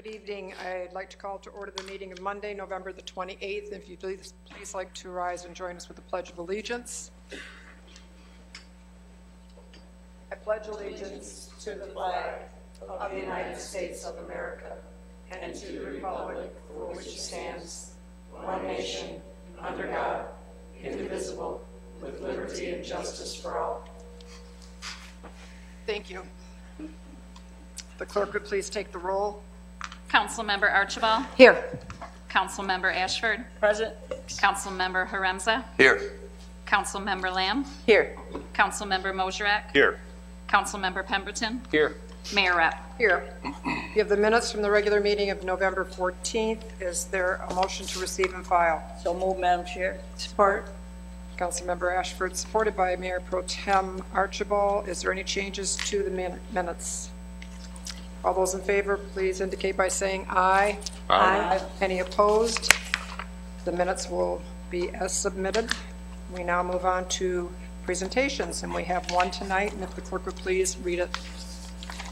Good evening. I'd like to call to order the meeting of Monday, November the 28th. If you'd please like to rise and join us with the Pledge of Allegiance. I pledge allegiance to the flag of the United States of America and to the republic for which it stands, one nation, under God, indivisible, with liberty and justice for all. Thank you. The clerk would please take the roll. Councilmember Archibald. Here. Councilmember Ashford. Present. Councilmember Huron. Here. Councilmember Lamb. Here. Councilmember Mosherak. Here. Councilmember Pemberton. Here. Mayor Rapp. Here. You have the minutes from the regular meeting of November 14th. Is there a motion to receive and file? So moved, Madam Chair. Support. Councilmember Ashford, supported by Mayor Pro Tem Archibald. Is there any changes to the minutes? All those in favor, please indicate by saying aye. Aye. Any opposed? The minutes will be as submitted. We now move on to presentations, and we have one tonight, and if the clerk would please read it.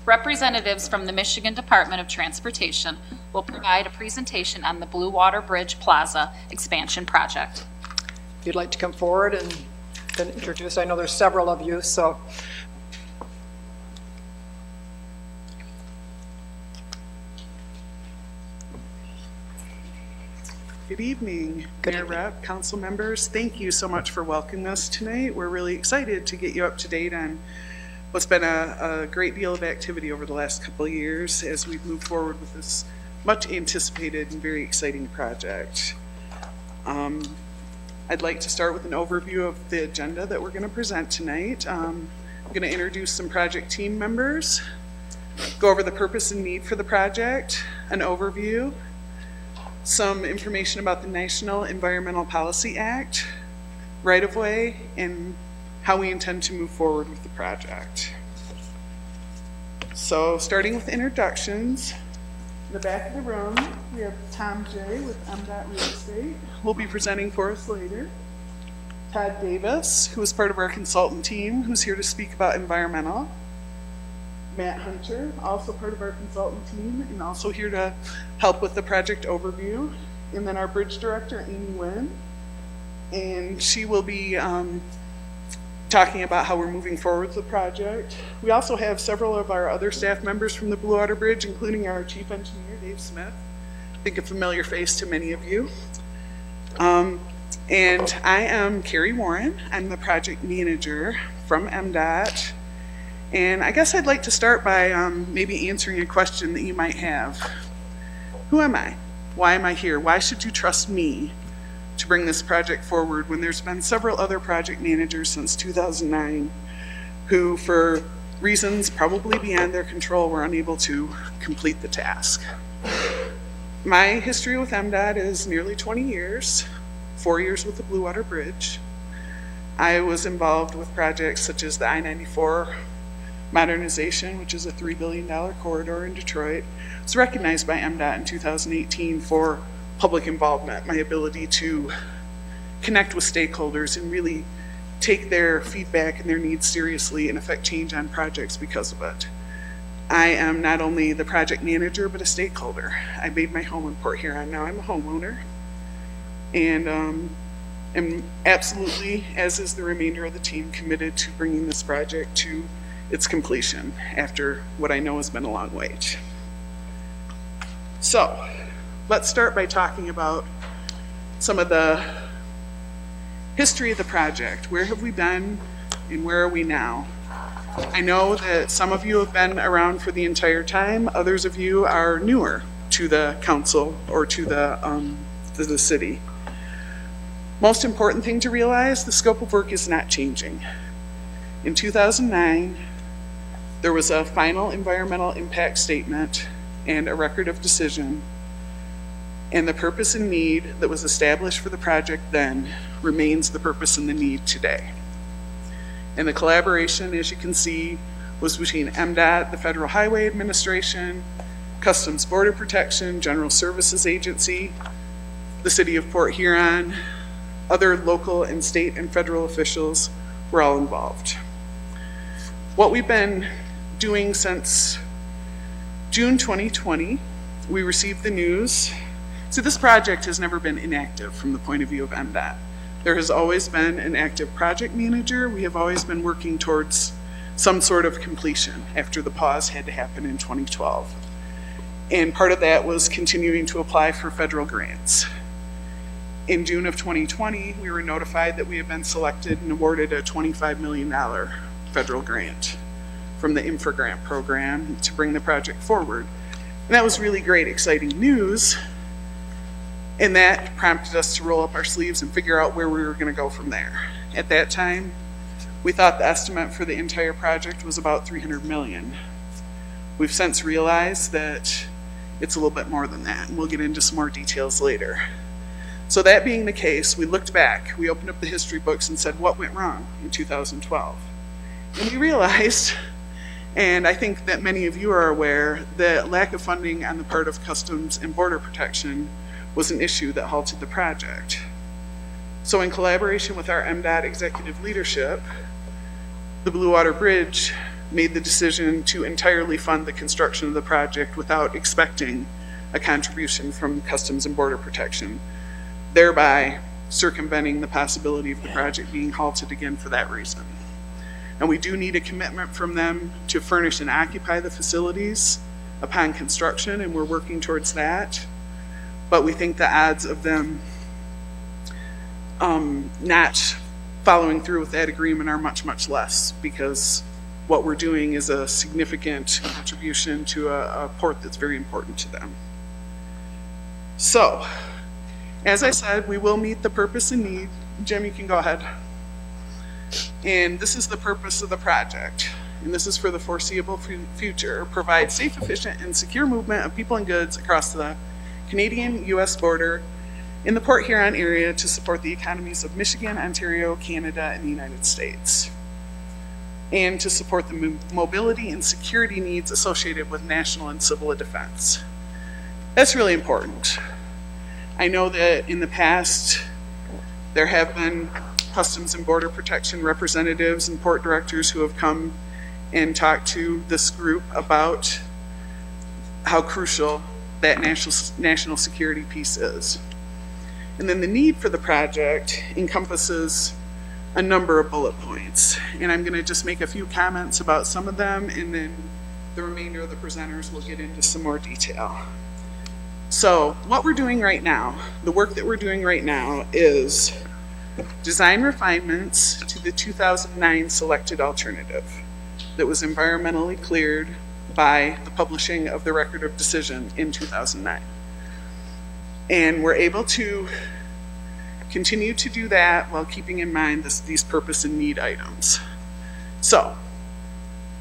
Representatives from the Michigan Department of Transportation will provide a presentation on the Blue Water Bridge Plaza expansion project. If you'd like to come forward and then introduce, I know there's several of you, so. Good evening, Good Mayor evening. Rep, council members. Thank you so much for welcoming us tonight. We're really excited to get you up to date on what's been a great deal of activity over the last couple of years as we've moved forward with this much anticipated and very exciting project. I'd like to start with an overview of the agenda that we're going to present tonight. I'm going to introduce some project team members, go over the purpose and need for the project, an overview, some information about the National Environmental Policy Act, right-of-way, and how we intend to move forward with the project. So starting with introductions, in the back of the room, we have Tom J. with MDOT Real Estate, who will be presenting for us later. Todd Davis, who is part of our consultant team, who's here to speak about environmental. Matt Hunter, also part of our consultant team, and also here to help with the project overview. And then our bridge director, Amy Wynn, and she will be talking about how we're moving forward with the project. We also have several of our other staff members from the Blue Water Bridge, including our chief engineer, Dave Smith. I think a familiar face to many of you. And I am Carrie Warren. I'm the project manager from MDOT. And I guess I'd like to start by maybe answering a question that you might have. Who am I? Why am I here? Why should you trust me to bring this project forward when there's been several other project managers since 2009 who, for reasons probably beyond their control, were unable to complete the task? My history with MDOT is nearly 20 years, 4 years with the Blue Water Bridge. I was involved with projects such as the I-94 modernization, which is a $3 billion corridor in Detroit. It was recognized by MDOT in 2018 for public involvement, my ability to connect with stakeholders and really take their feedback and their needs seriously and affect change on projects because of it. I am not only the project manager, but a stakeholder. I made my home in Port Huron. Now I'm a homeowner. And am absolutely, as is the remainder of the team, committed to bringing this project to its completion after what I know has been a long wait. So let's start by talking about some of the history of the project. Where have we been and where are we now? I know that some of you have been around for the entire time. Others of you are newer to the council or to the city. Most important thing to realize, the scope of work is not changing. In 2009, there was a final environmental impact statement and a record of decision, and the purpose and need that was established for the project then remains the purpose and the need today. And the collaboration, as you can see, was between MDOT, the Federal Highway Administration, Customs Border Protection, General Services Agency, the City of Port Huron, other local and state and federal officials were all involved. What we've been doing since June 2020 we received the news. So this project has never been inactive from the point of view of MDOT. There has always been an active project manager. We have always been working towards some sort of completion after the pause had to happen in 2012. And part of that was continuing to apply for federal grants. In June of 2020, we were notified that we had been selected and awarded a $25 million federal grant from the Infra Grant program to bring the project forward. And that was really great, exciting news. And that prompted us to roll up our sleeves and figure out where we were going to go from there. At that time, we thought the estimate for the entire project was about $300 million. We've since realized that it's a little bit more than that, and we'll get into some more details later. So that being the case, we looked back, we opened up the history books and said, what went wrong in 2012? And we realized, and I think that many of you are aware, that lack of funding on the part of Customs and Border Protection was an issue that halted the project. So in collaboration with our MDOT executive leadership, the Blue Water Bridge made the decision to entirely fund the construction of the project without expecting a contribution from Customs and Border Protection, thereby circumventing the possibility of the project being halted again for that reason. And we do need a commitment from them to furnish and occupy the facilities upon construction, and we're working towards that. But we think the odds of them not following through with that agreement are much, much less, because what we're doing is a significant contribution to a port that's very important to them. So, as I said, we will meet the purpose and need. Jim, you can go ahead. And this is the purpose of the project. And this is for the foreseeable future. Provide safe, efficient, and secure movement of people and goods across the Canadian-US border in the Port Huron area to support the economies of Michigan, Ontario, Canada, and the United States. And to support the mobility and security needs associated with national and civil defense. That's really important. I know that in the past, there have been Customs and Border Protection representatives and port directors who have come and talked to this group about how crucial that national security piece is. And then the need for the project encompasses a number of bullet points. And I'm going to just make a few comments about some of them, and then the remainder of the presenters will get into some more detail. So what we're doing right now, the work that we're doing right now, is design refinements to the 2009 selected alternative that was environmentally cleared by the publishing of the Record of Decision in 2009. And we're able to continue to do that while keeping in mind these purpose and need items. So,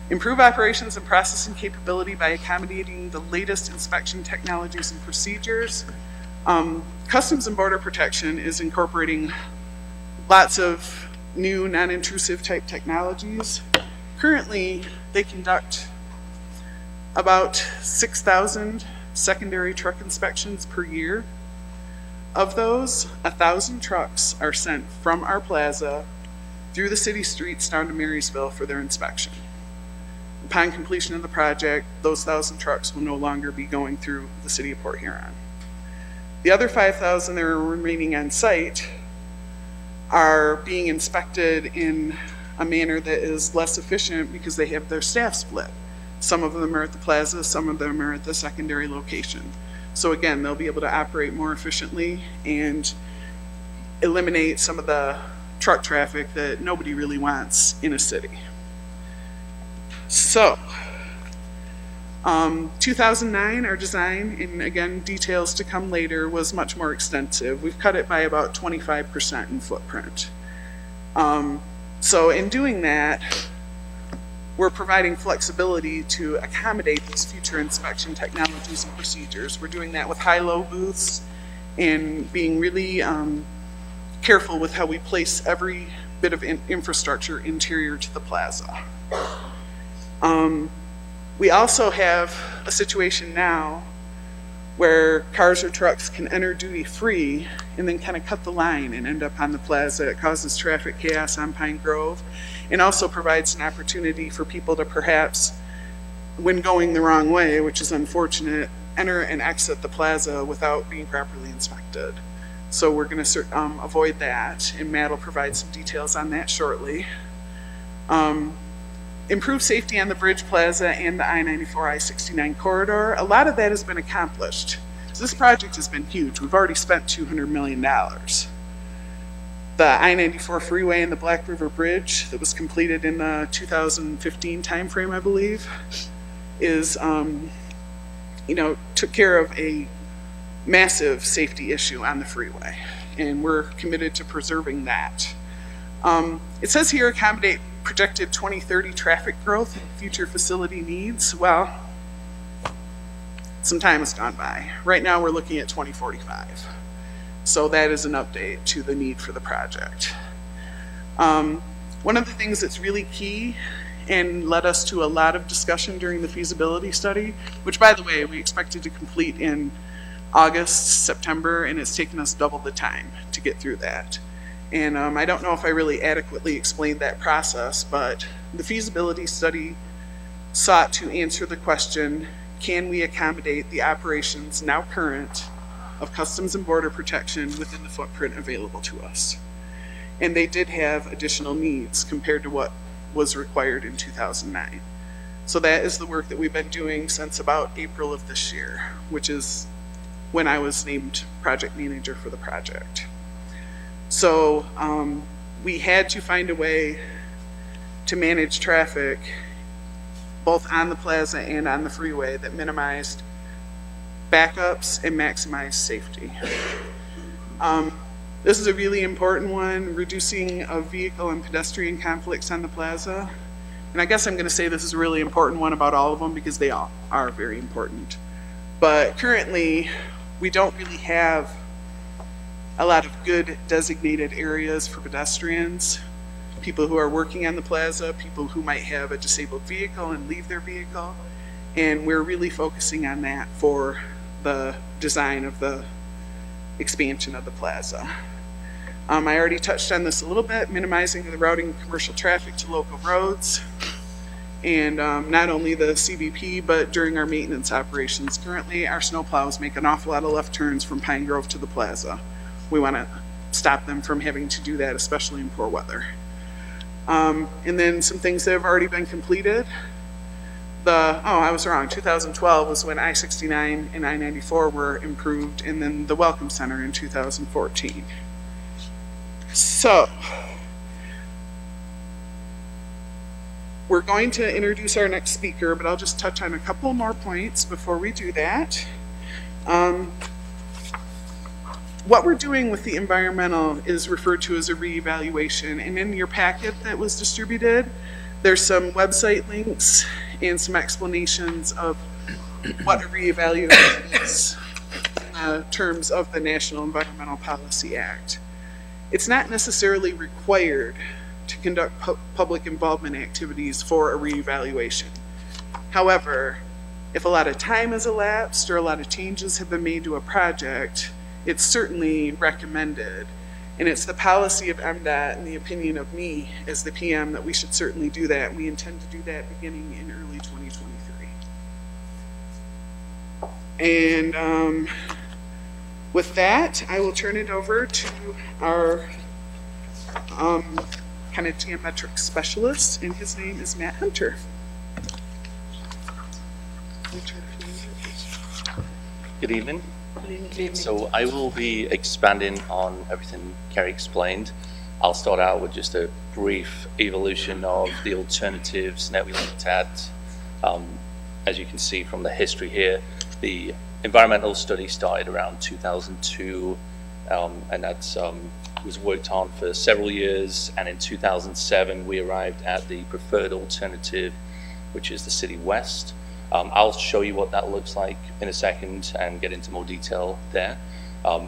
improve operations and processing capability by accommodating the latest inspection technologies and procedures. Customs and Border Protection is incorporating lots of new non-intrusive type technologies. Currently, they conduct about 6,000 secondary truck inspections per year. Of those, 1,000 trucks are sent from our plaza through the city streets down to Marysville for their inspection. Upon completion of the project, those 1,000 trucks will no longer be going through the city of Port Huron. The other 5,000 that are remaining on site are being inspected in a manner that is less efficient because they have their staff split. Some of them are at the plaza, some of them are at the secondary location. So again, they'll be able to operate more efficiently and eliminate some of the truck traffic that nobody really wants in a city. So, 2009, our design, and again, details to come later, was much more extensive. We've cut it by about 25% in footprint. So in doing that, we're providing flexibility to accommodate these future inspection technologies and procedures. We're doing that with high-low booths and being really careful with how we place every bit of infrastructure interior to the plaza. We also have a situation now where cars or trucks can enter duty free and then kind of cut the line and end up on the plaza. It causes traffic chaos on Pine Grove and also provides an opportunity for people to perhaps, when going the wrong way, which is unfortunate, enter and exit the plaza without being properly inspected. So we're going to avoid that, and Matt will provide some details on that shortly. Improve safety on the Bridge Plaza and the I-94, I-69 corridor. A lot of that has been accomplished. So this project has been huge. We've already spent $200 million. The I-94 freeway and the Black River Bridge that was completed in the 2015 timeframe, I believe, is, took care of a massive safety issue on the freeway, and we're committed to preserving that. It says here accommodate projected 2030 traffic growth and future facility needs. Well, some time has gone by. Right now we're looking at 2045. So that is an update to the need for the project. One of the things that's really key and led us to a lot of discussion during the feasibility study, which by the way, we expected to complete in August, September, and it's taken us double the time to get through that. And I don't know if I really adequately explained that process, but the feasibility study sought to answer the question, can we accommodate the operations now current of Customs and Border Protection within the footprint available to us? And they did have additional needs compared to what was required in 2009. So that is the work that we've been doing since about April of this year, which is when I was named project manager for the project. So we had to find a way to manage traffic both on the plaza and on the freeway that minimized backups and maximized safety. This is a really important one, reducing of vehicle and pedestrian conflicts on the plaza. And I guess I'm going to say this is a really important one about all of them because they all are very important. But currently, we don't really have a lot of good designated areas for pedestrians, people who are working on the plaza, people who might have a disabled vehicle and leave their vehicle. And we're really focusing on that for the design of the expansion of the plaza. I already touched on this a little bit, minimizing the routing of commercial traffic to local roads. And not only the CBP, but during our maintenance operations. Currently, our snowplows make an awful lot of left turns from Pine Grove to the plaza. We want to stop them from having to do that, especially in poor weather. And then some things that have already been completed. I was wrong, 2012 was when I-69 and I-94 were improved, and then the Welcome Center in 2014. So, we're going to introduce our next speaker, but I'll just touch on a couple more points before we do that. What we're doing with the environmental is referred to as a reevaluation, and in your packet that was distributed, there's some website links and some explanations of what a reevaluation is in terms of the National Environmental Policy Act. It's not necessarily required to conduct public involvement activities for a reevaluation. However, if a lot of time has elapsed or a lot of changes have been made to a project, it's certainly recommended. And it's the policy of MDOT and the opinion of me as the PM that we should certainly do that. We intend to do that beginning in early 2023. And with that, I will turn it over to our kind of geometric specialist, and his name is Matt Hunter. Good evening. So I will be expanding on everything Kerry explained. I'll start out with just a brief evolution of the alternatives that we looked at. As you can see from the history here, the environmental study started around 2002, and that was worked on for several years. And in 2007, we arrived at the preferred alternative, which is the City West. I'll show you what that looks like in a second and get into more detail there.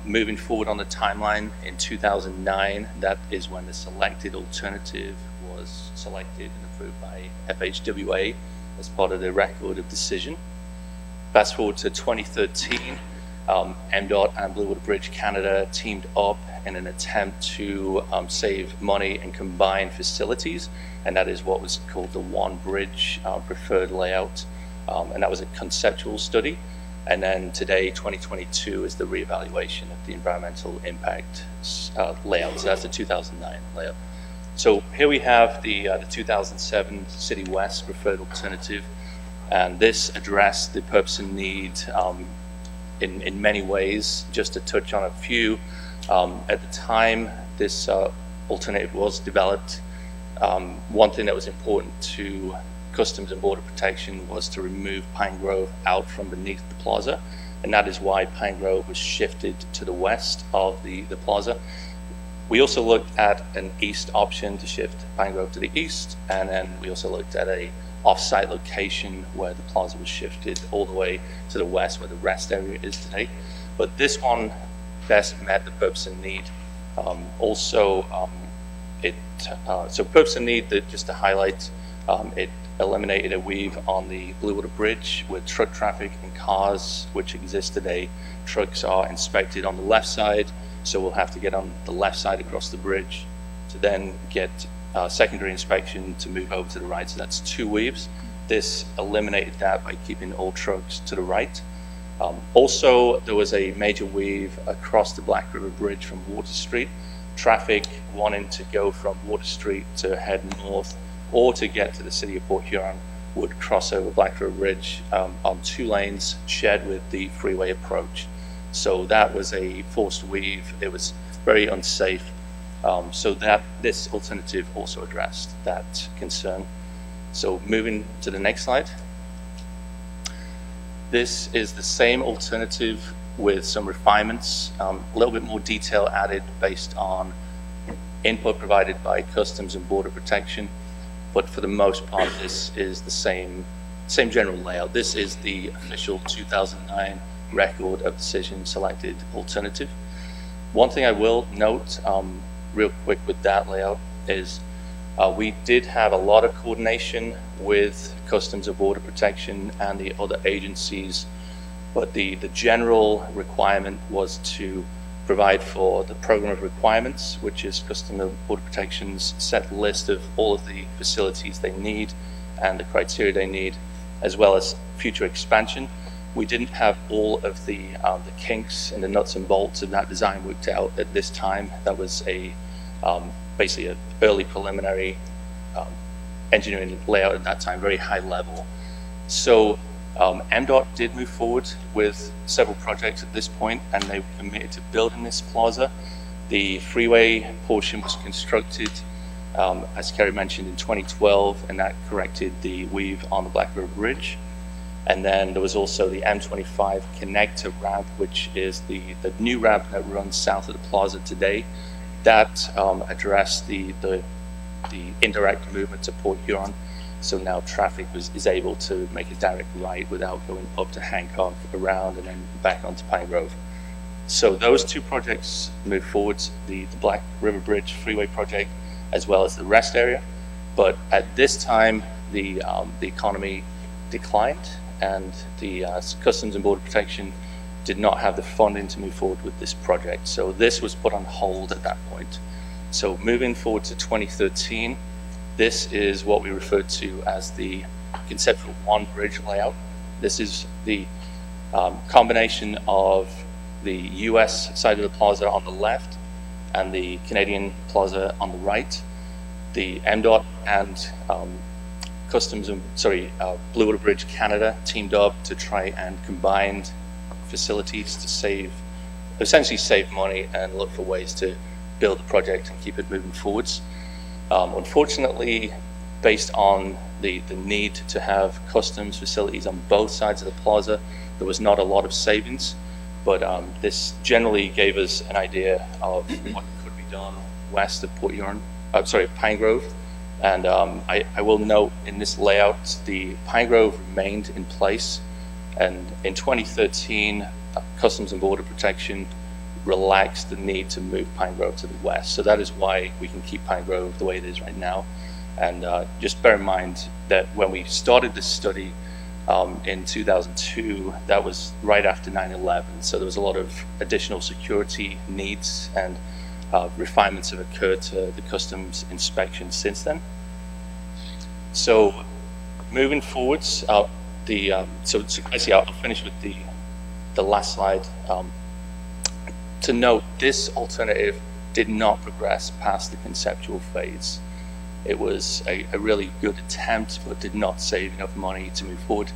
Moving forward on the timeline, in 2009, that is when the selected alternative was selected and approved by FHWA as part of the record of decision. Fast forward to 2013, MDOT and Blue Water Bridge Canada teamed up in an attempt to save money and combine facilities, and that is what was called the One Bridge preferred layout. And that was a conceptual study. And then today, 2022, is the reevaluation of the environmental impact layout. So that's the 2009 layout. So here we have the 2007 City West preferred alternative, and this addressed the purpose and need in many ways. Just to touch on a few, at the time this alternative was developed, one thing that was important to Customs and Border Protection was to remove Pine Grove out from beneath the plaza, and that is why Pine Grove was shifted to the west of the plaza. We also looked at an east option to shift Pine Grove to the east, and then we also looked at a off-site location where the plaza was shifted all the way to the west where the rest area is today. But this one best met the purpose and need. So purpose and need, just to highlight, it eliminated a weave on the Blue Water Bridge with truck traffic and cars which exist today. Trucks are inspected on the left side, so we'll have to get on the left side across the bridge to then get secondary inspection to move over to the right. So that's 2 weaves. This eliminated that by keeping all trucks to the right. Also, there was a major weave across the Black River Bridge from Water Street. Traffic wanting to go from Water Street to head north or to get to the city of Port Huron would cross over Black River Bridge on 2 lanes shared with the freeway approach. So that was a forced weave. It was very unsafe. So that this alternative also addressed that concern. So moving to the next slide. This is the same alternative with some refinements, a little bit more detail added based on input provided by Customs and Border Protection. But for the most part, this is the same general layout. This is the official 2009 record of decision selected alternative. One thing I will note real quick with that layout is we did have a lot of coordination with Customs and Border Protection and the other agencies, but the general requirement was to provide for the program of requirements, which is Customs and Border Protection's set list of all of the facilities they need and the criteria they need, as well as future expansion. We didn't have all of the kinks and the nuts and bolts of that design worked out at this time. That was basically an early preliminary engineering layout at that time, very high level. So MDOT did move forward with several projects at this point, and they were committed to building this plaza. The freeway portion was constructed, as Kerry mentioned, in 2012, and that corrected the weave on the Black River Bridge. And then there was also the M25 connector ramp, which is the new ramp that runs south of the plaza today. That addressed the indirect movement to Port Huron. So now traffic is able to make a direct right without going up to Hancock, around, and then back onto Pine Grove. So those 2 projects moved forward, the Black River Bridge freeway project, as well as the rest area. But at this time, the economy declined, and the Customs and Border Protection did not have the funding to move forward with this project. So this was put on hold at that point. So moving forward to 2013, this is what we refer to as the conceptual 1 bridge layout. This is the combination of the US side of the plaza on the left and the Canadian plaza on the right. The MDOT and Blue Water Bridge Canada teamed up to try and combine facilities to essentially save money and look for ways to build the project and keep it moving forwards. Unfortunately, based on the need to have customs facilities on both sides of the plaza, there was not a lot of savings, but this generally gave us an idea of what could be done west of Pine Grove. And I will note in this layout, the Pine Grove remained in place, and in 2013, Customs and Border Protection relaxed the need to move Pine Grove to the west. So that is why we can keep Pine Grove the way it is right now. And just bear in mind that when we started this study in 2002, that was right after 9/11. So there was a lot of additional security needs, and refinements have occurred to the customs inspection since then. So moving forwards, I'll finish with the the last slide, to note this alternative did not progress past the conceptual phase. It was a really good attempt, but did not save enough money to move forward.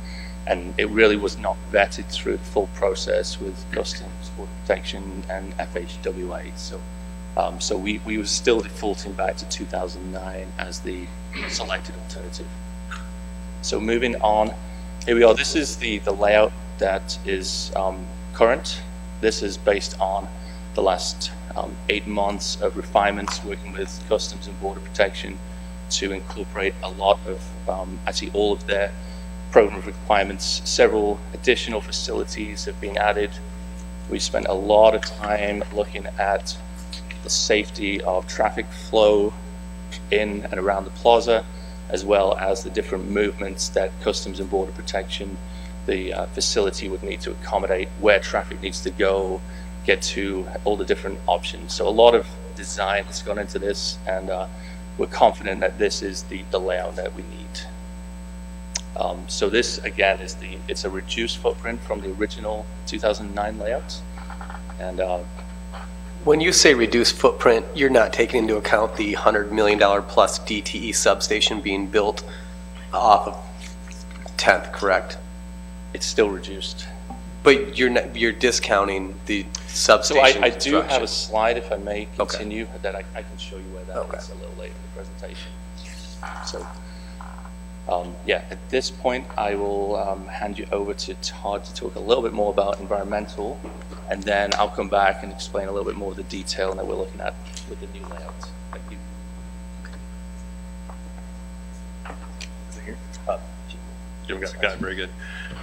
And it really was not vetted through the full process with Customs, Border Protection, and FHWA. So we were still defaulting back to 2009 as the selected alternative. So moving on, here we are. This is the layout that is current. This is based on the last 8 months of refinements working with Customs and Border Protection to incorporate a lot of, actually all of their program requirements. Several additional facilities have been added. We spent a lot of time looking at the safety of traffic flow in and around the plaza, as well as the different movements that Customs and Border Protection, the facility would need to accommodate, where traffic needs to go, get to, all the different options. So a lot of design has gone into this, and we're confident that this is the layout that we need. So this, again, it's a reduced footprint from the original 2009 layout. And when you say reduced footprint, you're not taking into account the $100 million plus DTE substation being built off of 10th, correct? it's still reduced. But you're discounting the So substation I do have a construction. slide, if I may continue, that I can show you where that Okay. is a little later in the presentation. So, yeah, at this point, I will hand you over to Todd to talk a little bit more about environmental, and then I'll come back and explain a little bit more of the detail that we're looking at with the new layout. Thank you. Is it here? Here we go. Got it. Very good.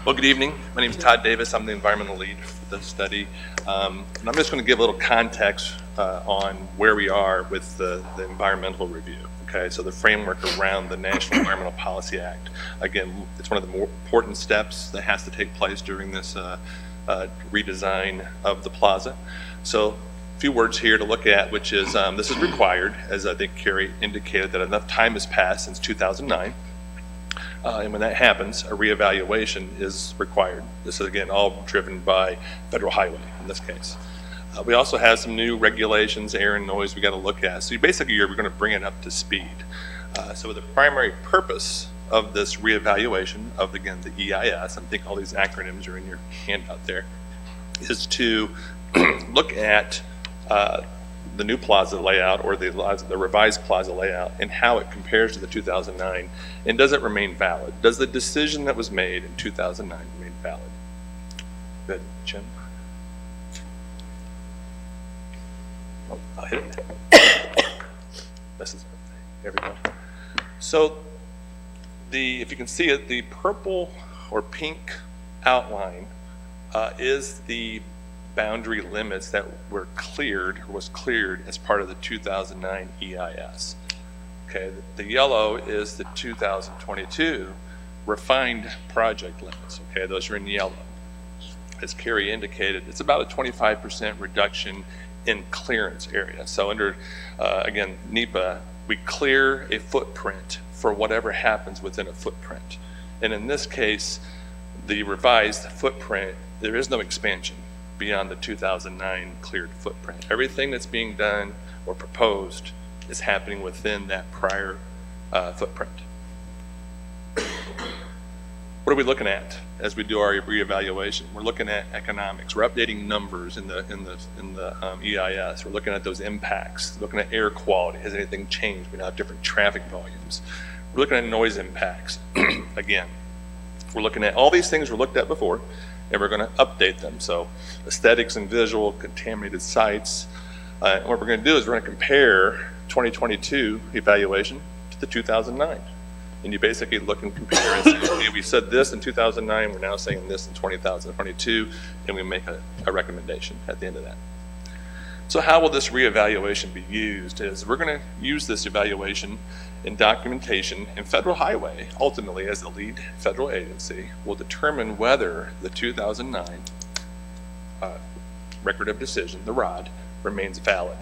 Well, good evening. My name is Todd Davis. I'm the environmental lead for the study. And I'm just going to give a little context on where we are with the environmental review. Okay, so the framework around the National Environmental Policy Act. Again, it's one of the more important steps that has to take place during this redesign of the plaza. So a few words here to look at, which is this is required, as I think Carrie indicated, that enough time has passed since 2009. And when that happens, a reevaluation is required. This is, again, all driven by federal highway in this case. We also have some new regulations, air and noise we got to look at. So basically, we're going to bring it up to speed. So the primary purpose of this reevaluation of, again, the EIS, I think all these acronyms are in your handout there, is to look at the new plaza layout, or the revised plaza layout, and how it compares to the 2009, and does it remain valid? Does the decision that was made in 2009 remain valid? Good, Jim. Oh, I'll hit it. This is, there we go. So if you can see it, the purple or pink outline is the boundary limits that were cleared, or was cleared as part of the 2009 EIS. Okay, the yellow is the 2022 refined project limits. Okay, those are in yellow. As Carrie indicated, it's about a 25% reduction in clearance area. So under, again, NEPA, we clear a footprint for whatever happens within a footprint. And in this case, the revised footprint, there is no expansion beyond the 2009 cleared footprint. Everything that's being done or proposed is happening within that prior footprint. What are we looking at as we do our reevaluation? We're looking at economics. We're updating numbers in the EIS. We're looking at those impacts. Looking at air quality. Has anything changed? We now have different traffic volumes. We're looking at noise impacts. Again, we're looking at all these things were looked at before, and we're going to update them. So aesthetics and visual, contaminated sites. And what we're going to do is we're going to compare 2022 evaluation to the 2009. And you basically look and compare and say, okay, we said this in 2009, we're now saying this in 2022, and we make a recommendation at the end of that. So how will this reevaluation be used? Is we're going to use this evaluation in documentation, and Federal Highway, ultimately as the lead federal agency, will determine whether the 2009 record of decision, the ROD, remains valid.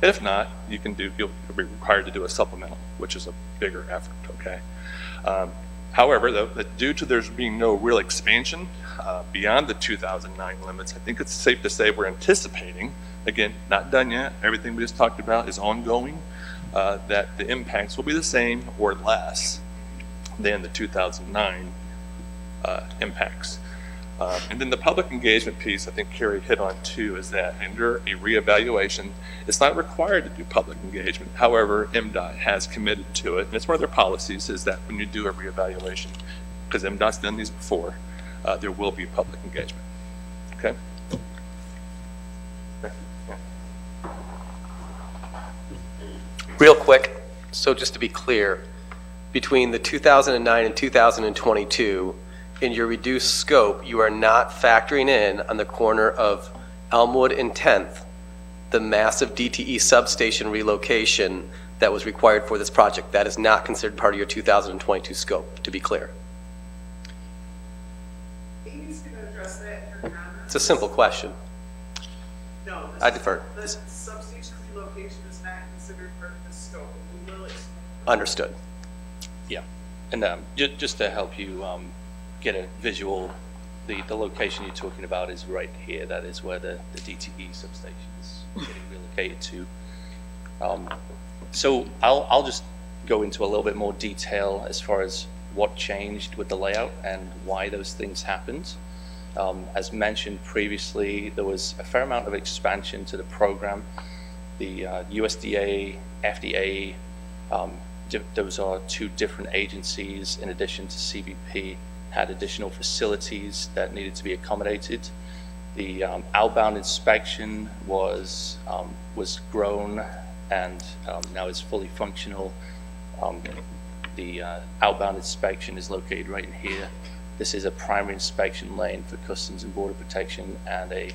If not, you'll be required to do a supplemental, which is a bigger effort, okay? However, though, due to there's being no real expansion beyond the 2009 limits, I think it's safe to say we're anticipating, again, not done yet, everything we just talked about is ongoing, that the impacts will be the same or less than the 2009 impacts. And then the public engagement piece, I think Carrie hit on too, is that under a reevaluation, it's not required to do public engagement. However, MDOT has committed to it, and it's one of their policies is that when you do a reevaluation, because MDOT's done these before, there will be public engagement. Okay? Real quick, so just to be clear, between the 2009 and 2022, in your reduced scope, you are not factoring in on the corner of Elmwood and 10th, the massive DTE substation relocation that was required for this project. That is not considered part of your 2022 scope, to be clear. Amy's going to address that in her comments. It's a simple question. No. I defer. The substation relocation is not considered part of this scope. We will explain. Understood. Yeah, and just to help you get a visual, the location you're talking about is right here. That is where the DTE substation is getting relocated to. So I'll just go into a little bit more detail as far as what changed with the layout and why those things happened. As mentioned previously, there was a fair amount of expansion to the program. The USDA, FDA, those are two different agencies in addition to CBP, had additional facilities that needed to be accommodated. The outbound inspection was grown and now is fully functional. The outbound inspection is located right in here. This is a primary inspection lane for Customs and Border Protection and a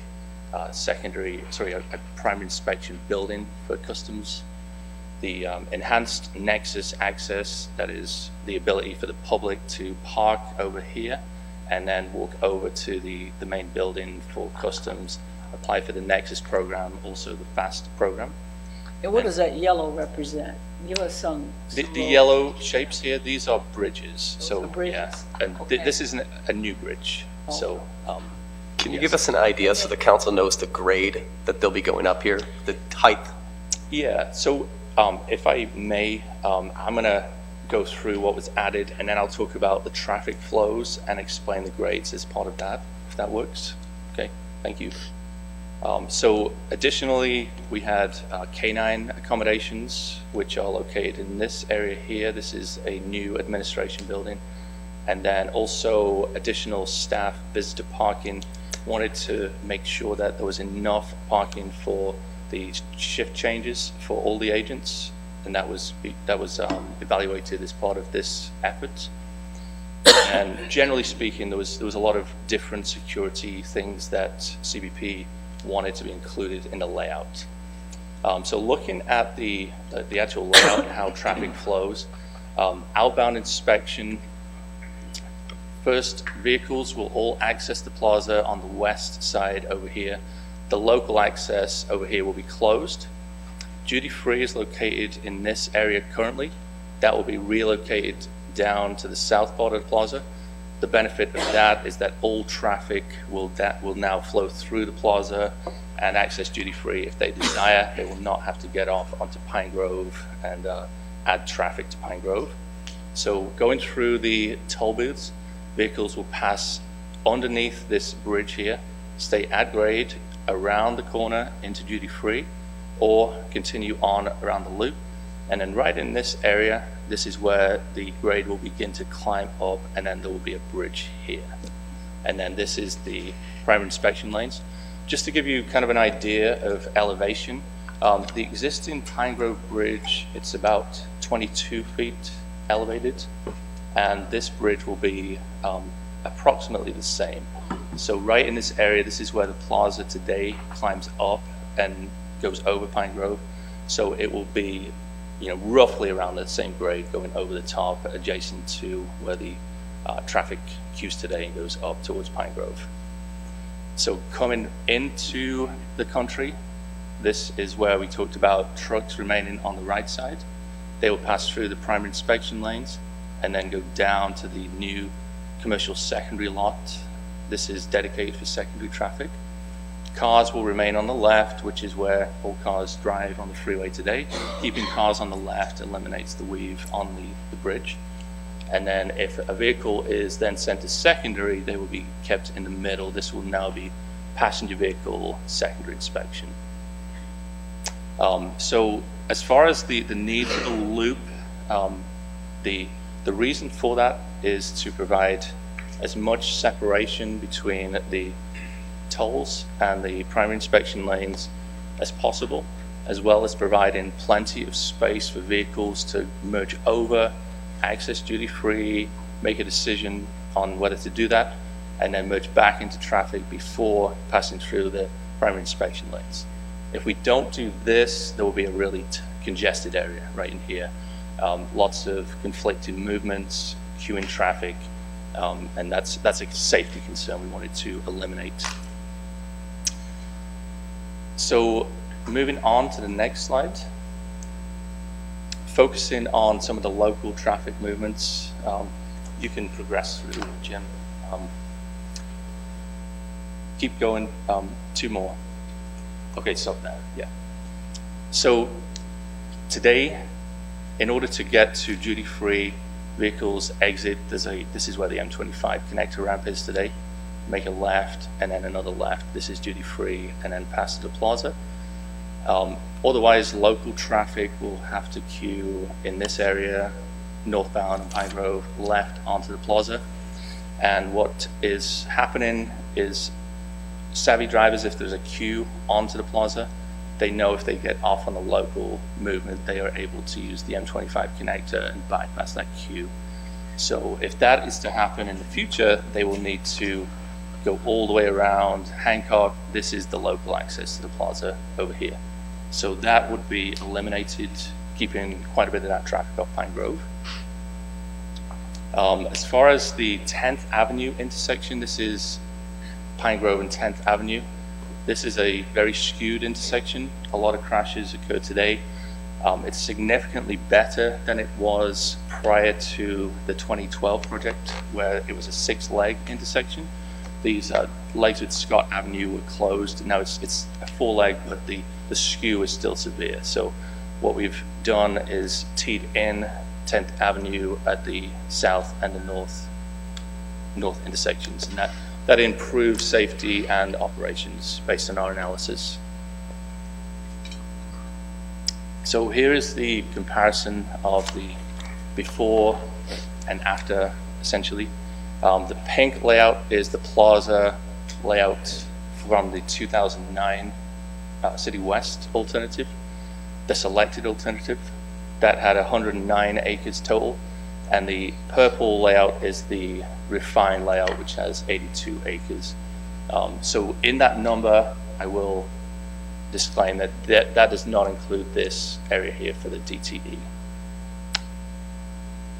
primary inspection building for Customs. The enhanced Nexus access, that is the ability for the public to park over here and then walk over to the main building for Customs, apply for the Nexus program, also the FAST program. And what does that yellow represent? Give us some. The yellow shapes here, these are bridges. Those are bridges. Yeah, and Okay. this isn't a new bridge. Oh. So Can you give us an idea so the council knows the grade that they'll be going up here, the height? yeah, so if I may, I'm going to go through what was added, and then I'll talk about the traffic flows and explain the grades as part of that, if that works. Okay, thank you. So additionally, we had canine accommodations, which are located in this area here. This is a new administration building. And then also additional staff visitor parking. Wanted to make sure that there was enough parking for the shift changes for all the agents, and that was evaluated as part of this effort. And generally speaking, there was a lot of different security things that CBP wanted to be included in the layout. So looking at the actual layout and how traffic flows, outbound inspection. First, vehicles will all access the plaza on the west side over here. The local access over here will be closed. Duty free is located in this area currently. That will be relocated down to the south part of the plaza. The benefit of that is that all traffic will now flow through the plaza and access duty free. If they desire, they will not have to get off onto Pine Grove and add traffic to Pine Grove. So going through the toll booths, vehicles will pass underneath this bridge here, stay at grade around the corner into duty free, or continue on around the loop. And then right in this area, this is where the grade will begin to climb up, and then there will be a bridge here. And then this is the primary inspection lanes. Just to give you kind of an idea of elevation, the existing Pine Grove Bridge, it's about 22 feet elevated, and this bridge will be approximately the same. So right in this area, this is where the plaza today climbs up and goes over Pine Grove. So it will be, roughly around the same grade going over the top, adjacent to where the traffic queues today and goes up towards Pine Grove. So coming into the country, this is where we talked about trucks remaining on the right side. They will pass through the primary inspection lanes and then go down to the new commercial secondary lot this is dedicated for secondary traffic. Cars will remain on the left, which is where all cars drive on the freeway today. Keeping cars on the left eliminates the weave on the bridge. And then if a vehicle is then sent to secondary, they will be kept in the middle. This will now be passenger vehicle secondary inspection. So as far as the need for the loop, the reason for that is to provide as much separation between the tolls and the primary inspection lanes as possible, as well as providing plenty of space for vehicles to merge over, access duty-free, make a decision on whether to do that, and then merge back into traffic before passing through the primary inspection lanes. If we don't do this, there will be a really congested area right in here. Lots of conflicting movements, queuing traffic, and that's a safety concern we wanted to eliminate. So moving on to the next slide, focusing on some of the local traffic movements. You can progress through, Jim. Keep going, 2 more. Okay, stop there, yeah. So today, in order to get to duty-free, vehicles exit, this is where the M25 connector ramp is today. Make a left and then another left. This is duty-free and then pass to the plaza. Otherwise, local traffic will have to queue in this area, northbound on Pine Grove, left onto the plaza. And what is happening is savvy drivers, if there's a queue onto the plaza, they know if they get off on the local movement, they are able to use the M25 connector and bypass that queue. So if that is to happen in the future, they will need to go all the way around Hancock. This is the local access to the plaza over here. So that would be eliminated, keeping quite a bit of that traffic off Pine Grove. As far as the 10th Avenue intersection, this is Pine Grove and 10th Avenue. This is a very skewed intersection. A lot of crashes occur today. It's significantly better than it was prior to the 2012 project, where it was a 6-leg intersection. These legs with Scott Avenue were closed. Now it's a 4-leg, but the skew is still severe. So what we've done is teed in 10th Avenue at the south and the north intersections, and that improves safety and operations based on our analysis. So here is the comparison of the before and after, essentially. The pink layout is the plaza layout from the 2009 City West alternative, the selected alternative that had 109 acres total, and the purple layout is the refined layout, which has 82 acres. So in that number, I will disclaim that does not include this area here for the DTE.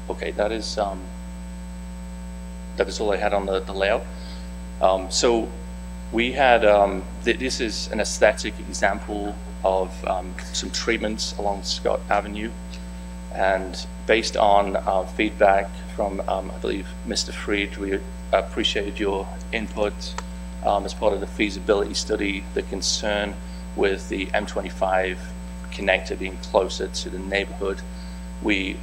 Okay, that is all I had on the layout. So we had, this is an aesthetic example of some treatments along Scott Avenue, and based on feedback from, I believe, Mr. Freed, we appreciated your input as part of the feasibility study, the concern with the M25 connector being closer to the neighborhood. We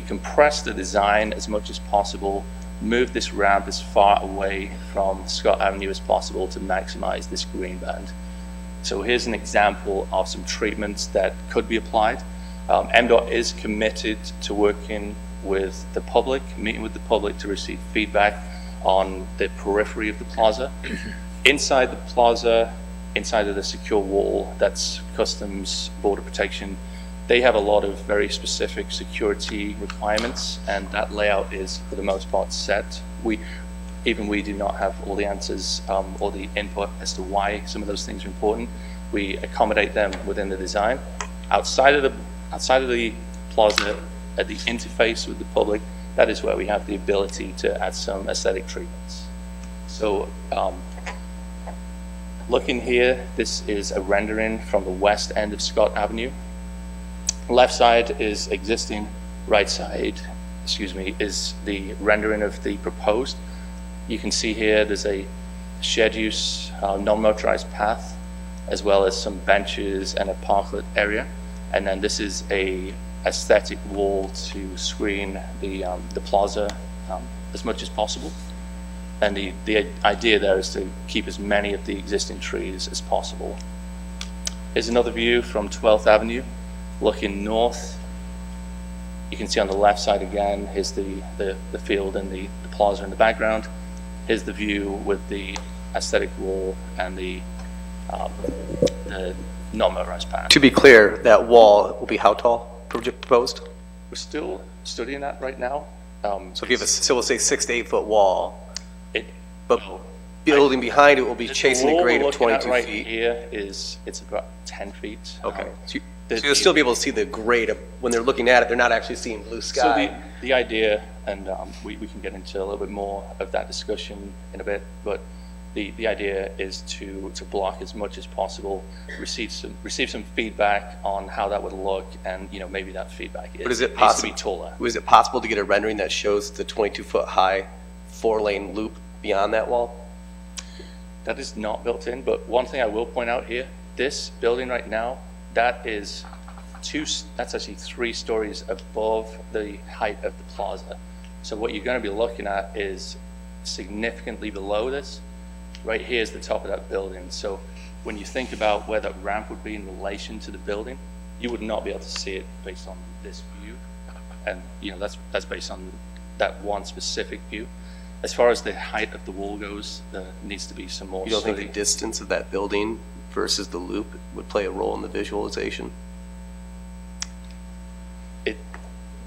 compressed the design as much as possible, moved this ramp as far away from Scott Avenue as possible to maximize this green band. So here's an example of some treatments that could be applied. MDOT is committed to working with the public, meeting with the public to receive feedback on the periphery of the plaza. Inside the plaza, inside of the secure wall, that's Customs Border Protection, they have a lot of very specific security requirements, and that layout is, for the most part, set. Even we do not have all the answers or the input as to why some of those things are important. We accommodate them within the design. Outside of the plaza, at the interface with the public, that is where we have the ability to add some aesthetic treatments. So looking here, this is a rendering from the west end of Scott Avenue. Left side is existing, right side, is the rendering of the proposed. You can see here there's a shared use non-motorized path, as well as some benches and a parklet area. And then this is a aesthetic wall to screen the plaza as much as possible. And the idea there is to keep as many of the existing trees as possible. Here's another view from 12th Avenue, looking north. You can see on the left side again, here's the field and the plaza in the background. Here's the view with the aesthetic wall and the non-motorized path. To be clear, that wall will be how tall proposed? We're still studying that right now. So if you have a, so we'll say 6 to 8 foot wall, It, but building behind it will be chasing a wall grade we're of looking at 22 right feet. here it's about 10 feet. Okay. So the- you'll still be able to see the grade of, when they're looking at it, they're not actually seeing blue So sky. the idea, and we can get into a little bit more of that discussion in a bit, but the idea is to block as much as possible, receive some feedback on how that would look, and maybe that feedback But is it needs to possible? be taller. Was it possible to get a rendering that shows the 22 foot high 4-lane loop beyond that wall? That is not built in, but one thing I will point out here, this building right now, that's actually 3 stories above the height of the plaza. So what you're going to be looking at is significantly below this. Right here is the top of that building. So when you think about where that ramp would be in relation to the building, you would not be able to see it based on this view. And that's based on that one specific view. As far as the height of the wall goes, there needs to be some more You don't think study. the distance of that building versus the loop would play a role in the visualization?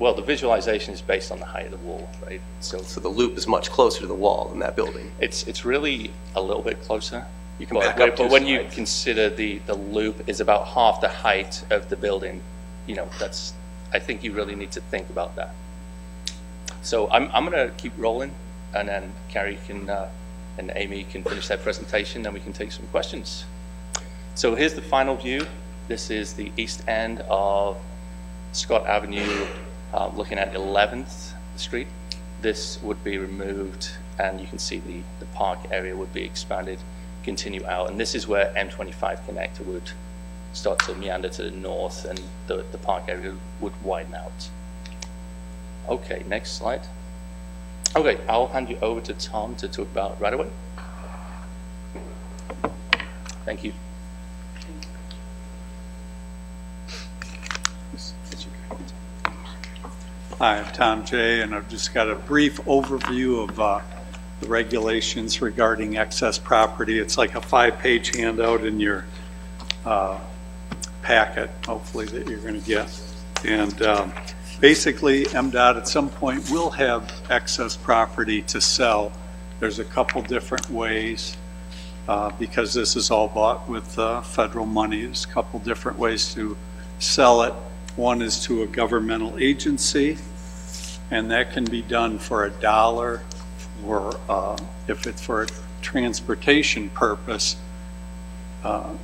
Well, the visualization is based on the height of the wall, right? So So the loop is much closer to the wall than that building. it's really a little bit closer. You can back up But two when you slides. consider the loop is about half the height of the building, I think you really need to think about that. So I'm going to keep rolling, and then Carrie and Amy can finish their presentation, then we can take some questions. So here's the final view. This is the east end of Scott Avenue, looking at 11th Street. This would be removed, and you can see the park area would be expanded, continue out, and this is where M25 connector would start to meander to the north, and the park area would widen out. Okay, next slide. Okay, I'll hand you over to Tom to talk about right away. Thank you. Hi, I'm Tom Jay, and I've just got a brief overview of the regulations regarding excess property. It's like a 5-page handout in your packet, hopefully, that you're going to get. And basically, MDOT at some point will have excess property to sell. There's a couple different ways, because this is all bought with federal money. There's a couple different ways to sell it. One is to a governmental agency, and that can be done for $1 for, if it's for a transportation purpose,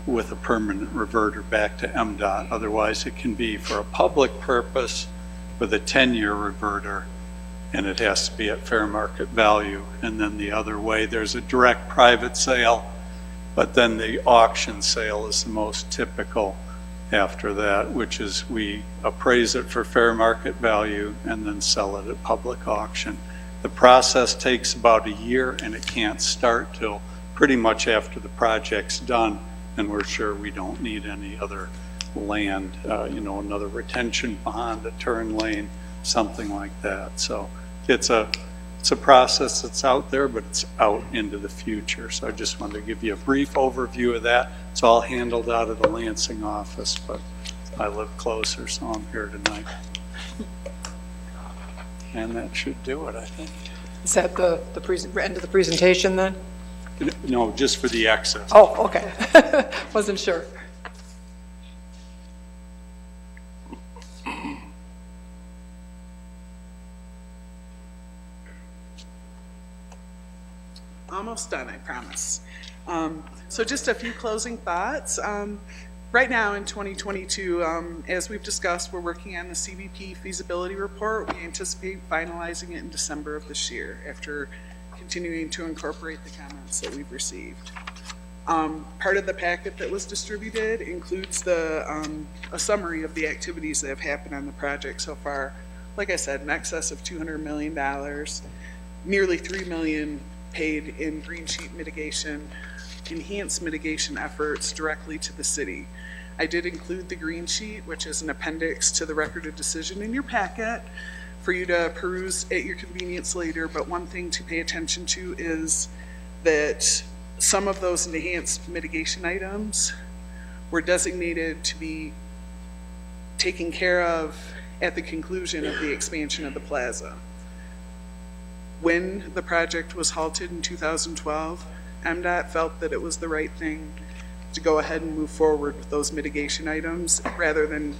with a permanent reverter back to MDOT. Otherwise, it can be for a public purpose with a 10-year reverter, and it has to be at fair market value. And then the other way, there's a direct private sale, but then the auction sale is the most typical after that, which is we appraise it for fair market value and then sell it at public auction. The process takes about a year, and it can't start till pretty much after the project's done, and we're sure we don't need any other land, another retention pond, a turn lane, something like that. So it's a process that's out there, but it's out into the future. So I just wanted to give you a brief overview of that. It's all handled out of the Lansing office, but I live closer, so I'm here tonight. And that should do it, I think. Is that the end of the presentation then? No, just for the excess. Oh, okay. Wasn't sure. Almost done, I promise. So just a few closing thoughts. Right now in 2022, as we've discussed, we're working on the CBP feasibility report. We anticipate finalizing it in December of this year after continuing to incorporate the comments that we've received. Part of the packet that was distributed includes a summary of the activities that have happened on the project so far. Like I said, in excess of $200 million, nearly $3 million paid in green sheet mitigation, enhanced mitigation efforts directly to the city. I did include the green sheet, which is an appendix to the record of decision in your packet for you to peruse at your convenience later. But one thing to pay attention to is that some of those enhanced mitigation items were designated to be taken care of at the conclusion of the expansion of the plaza. When the project was halted in 2012, MDOT felt that it was the right thing to go ahead and move forward with those mitigation items rather than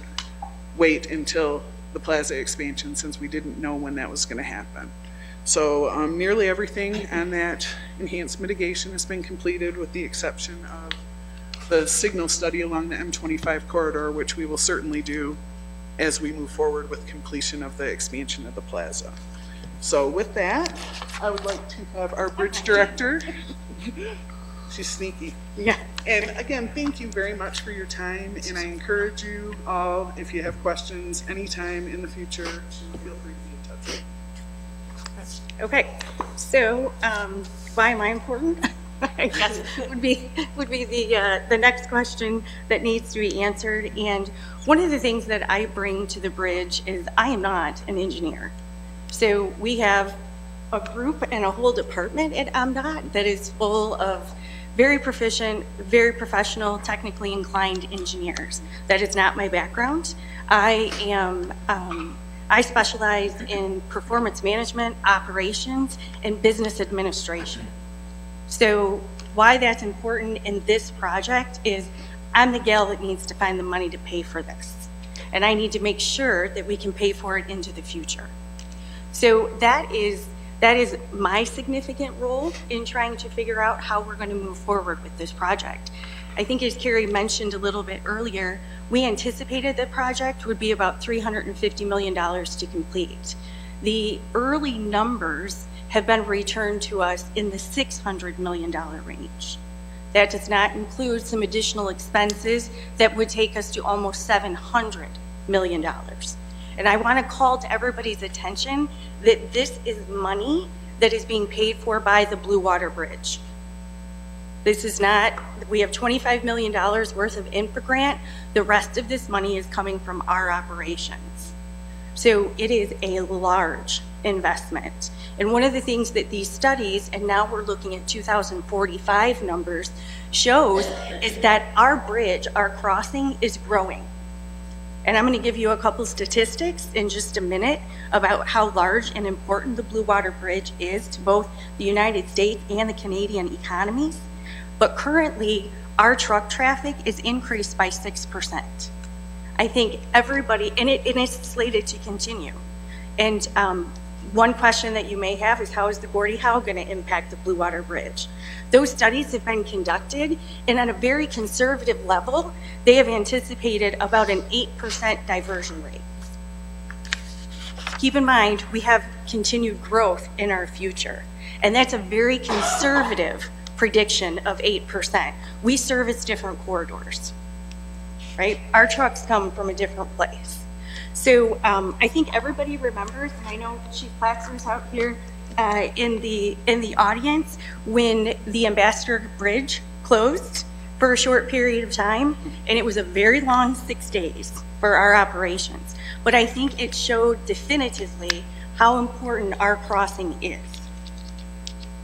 wait until the plaza expansion, since we didn't know when that was going to happen. So nearly everything on that enhanced mitigation has been completed, with the exception of the signal study along the M25 corridor, which we will certainly do as we move forward with completion of the expansion of the plaza. So with that, I would like to have our bridge director. She's sneaky. Yeah. And again, thank you very much for your time, and I encourage you all, if you have questions anytime in the future, to feel free to be in touch with me. Okay, so why am I important? I guess would be the next question that needs to be answered. And one of the things that I bring to the bridge is I am not an engineer. So we have a group and a whole department at MDOT that is full of very proficient, very professional, technically inclined engineers. That is not my background. I specialize in performance management, operations, and business administration. So why that's important in this project is I'm the gal that needs to find the money to pay for this. And I need to make sure that we can pay for it into the future. So that is my significant role in trying to figure out how we're going to move forward with this project. I think, as Carrie mentioned a little bit earlier, we anticipated the project would be about $350 million to complete. The early numbers have been returned to us in the $600 million range. That does not include some additional expenses that would take us to almost $700 million. And I want to call to everybody's attention that this is money that is being paid for by the Blue Water Bridge. This is not, we have $25 million worth of infra grant. The rest of this money is coming from our operations. So it is a large investment. And one of the things that these studies, and now we're looking at 2045 numbers, shows is that our bridge, our crossing, is growing. And I'm going to give you a couple statistics in just a minute about how large and important the Blue Water Bridge is to both the United States and the Canadian economies. But currently, our truck traffic is increased by 6%. I think everybody, and it's slated to continue. And one question that you may have is, how is the Gordie Howe going to impact the Blue Water Bridge? Those studies have been conducted, and at a very conservative level, they have anticipated about an 8% diversion rate. Keep in mind, we have continued growth in our future, and that's a very conservative prediction of 8%. We service different corridors, right? Our trucks come from a different place. So I think everybody remembers, and I know Chief Plaxer's out here in the audience, when the Ambassador Bridge closed for a short period of time, and it was a very long 6 days for our operations. But I think it showed definitively how important our crossing is.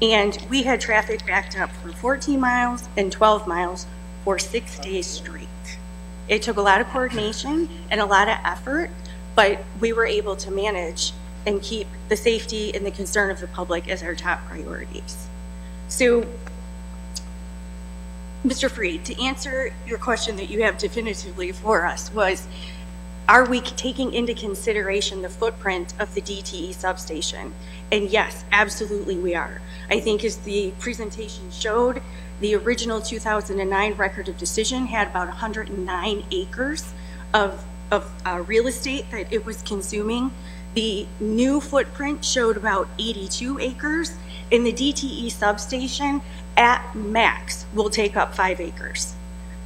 And we had traffic backed up for 14 miles and 12 miles for 6 days straight. It took a lot of coordination and a lot of effort, but we were able to manage and keep the safety and the concern of the public as our top priorities. So, Mr. Freed, to answer your question that you have definitively for us was, are we taking into consideration the footprint of the DTE substation? And yes, absolutely we are. I think as the presentation showed, the original 2009 record of decision had about 109 acres of real estate that it was consuming. The new footprint showed about 82 acres, And the DTE substation at max will take up 5 acres.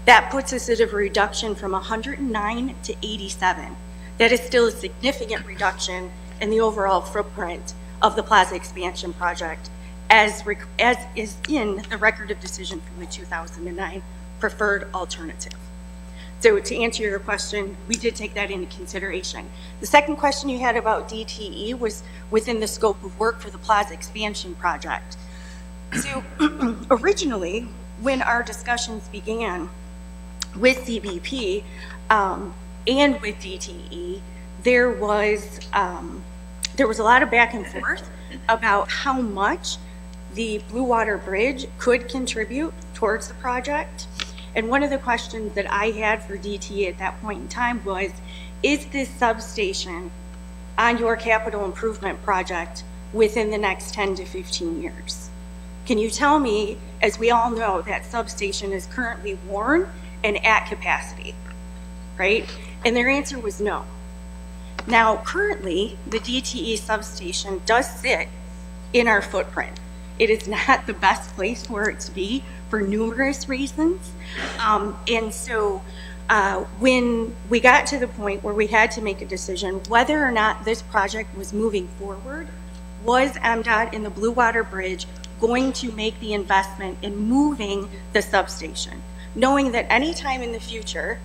That puts us at a reduction from 109 to 87. That is still a significant reduction in the overall footprint of the plaza expansion project, as is in the record of decision from the 2009 preferred alternative. So to answer your question, we did take that into consideration. The second question you had about DTE was within the scope of work for the plaza expansion project. So originally, when our discussions began with CBP and with DTE, there was a lot of back and forth about how much the Blue Water Bridge could contribute towards the project. And one of the questions that I had for DTE at that point in time was, is this substation on your capital improvement project within the next 10 to 15 years? Can you tell me, as we all know, that substation is currently worn and at capacity, right? And their answer was no. Now, currently, the DTE substation does sit in our footprint. It is not the best place for it to be for numerous reasons. And so when we got to the point where we had to make a decision whether or not this project was moving forward, was MDOT and the Blue Water Bridge going to make the investment in moving the substation, knowing that any time in the future,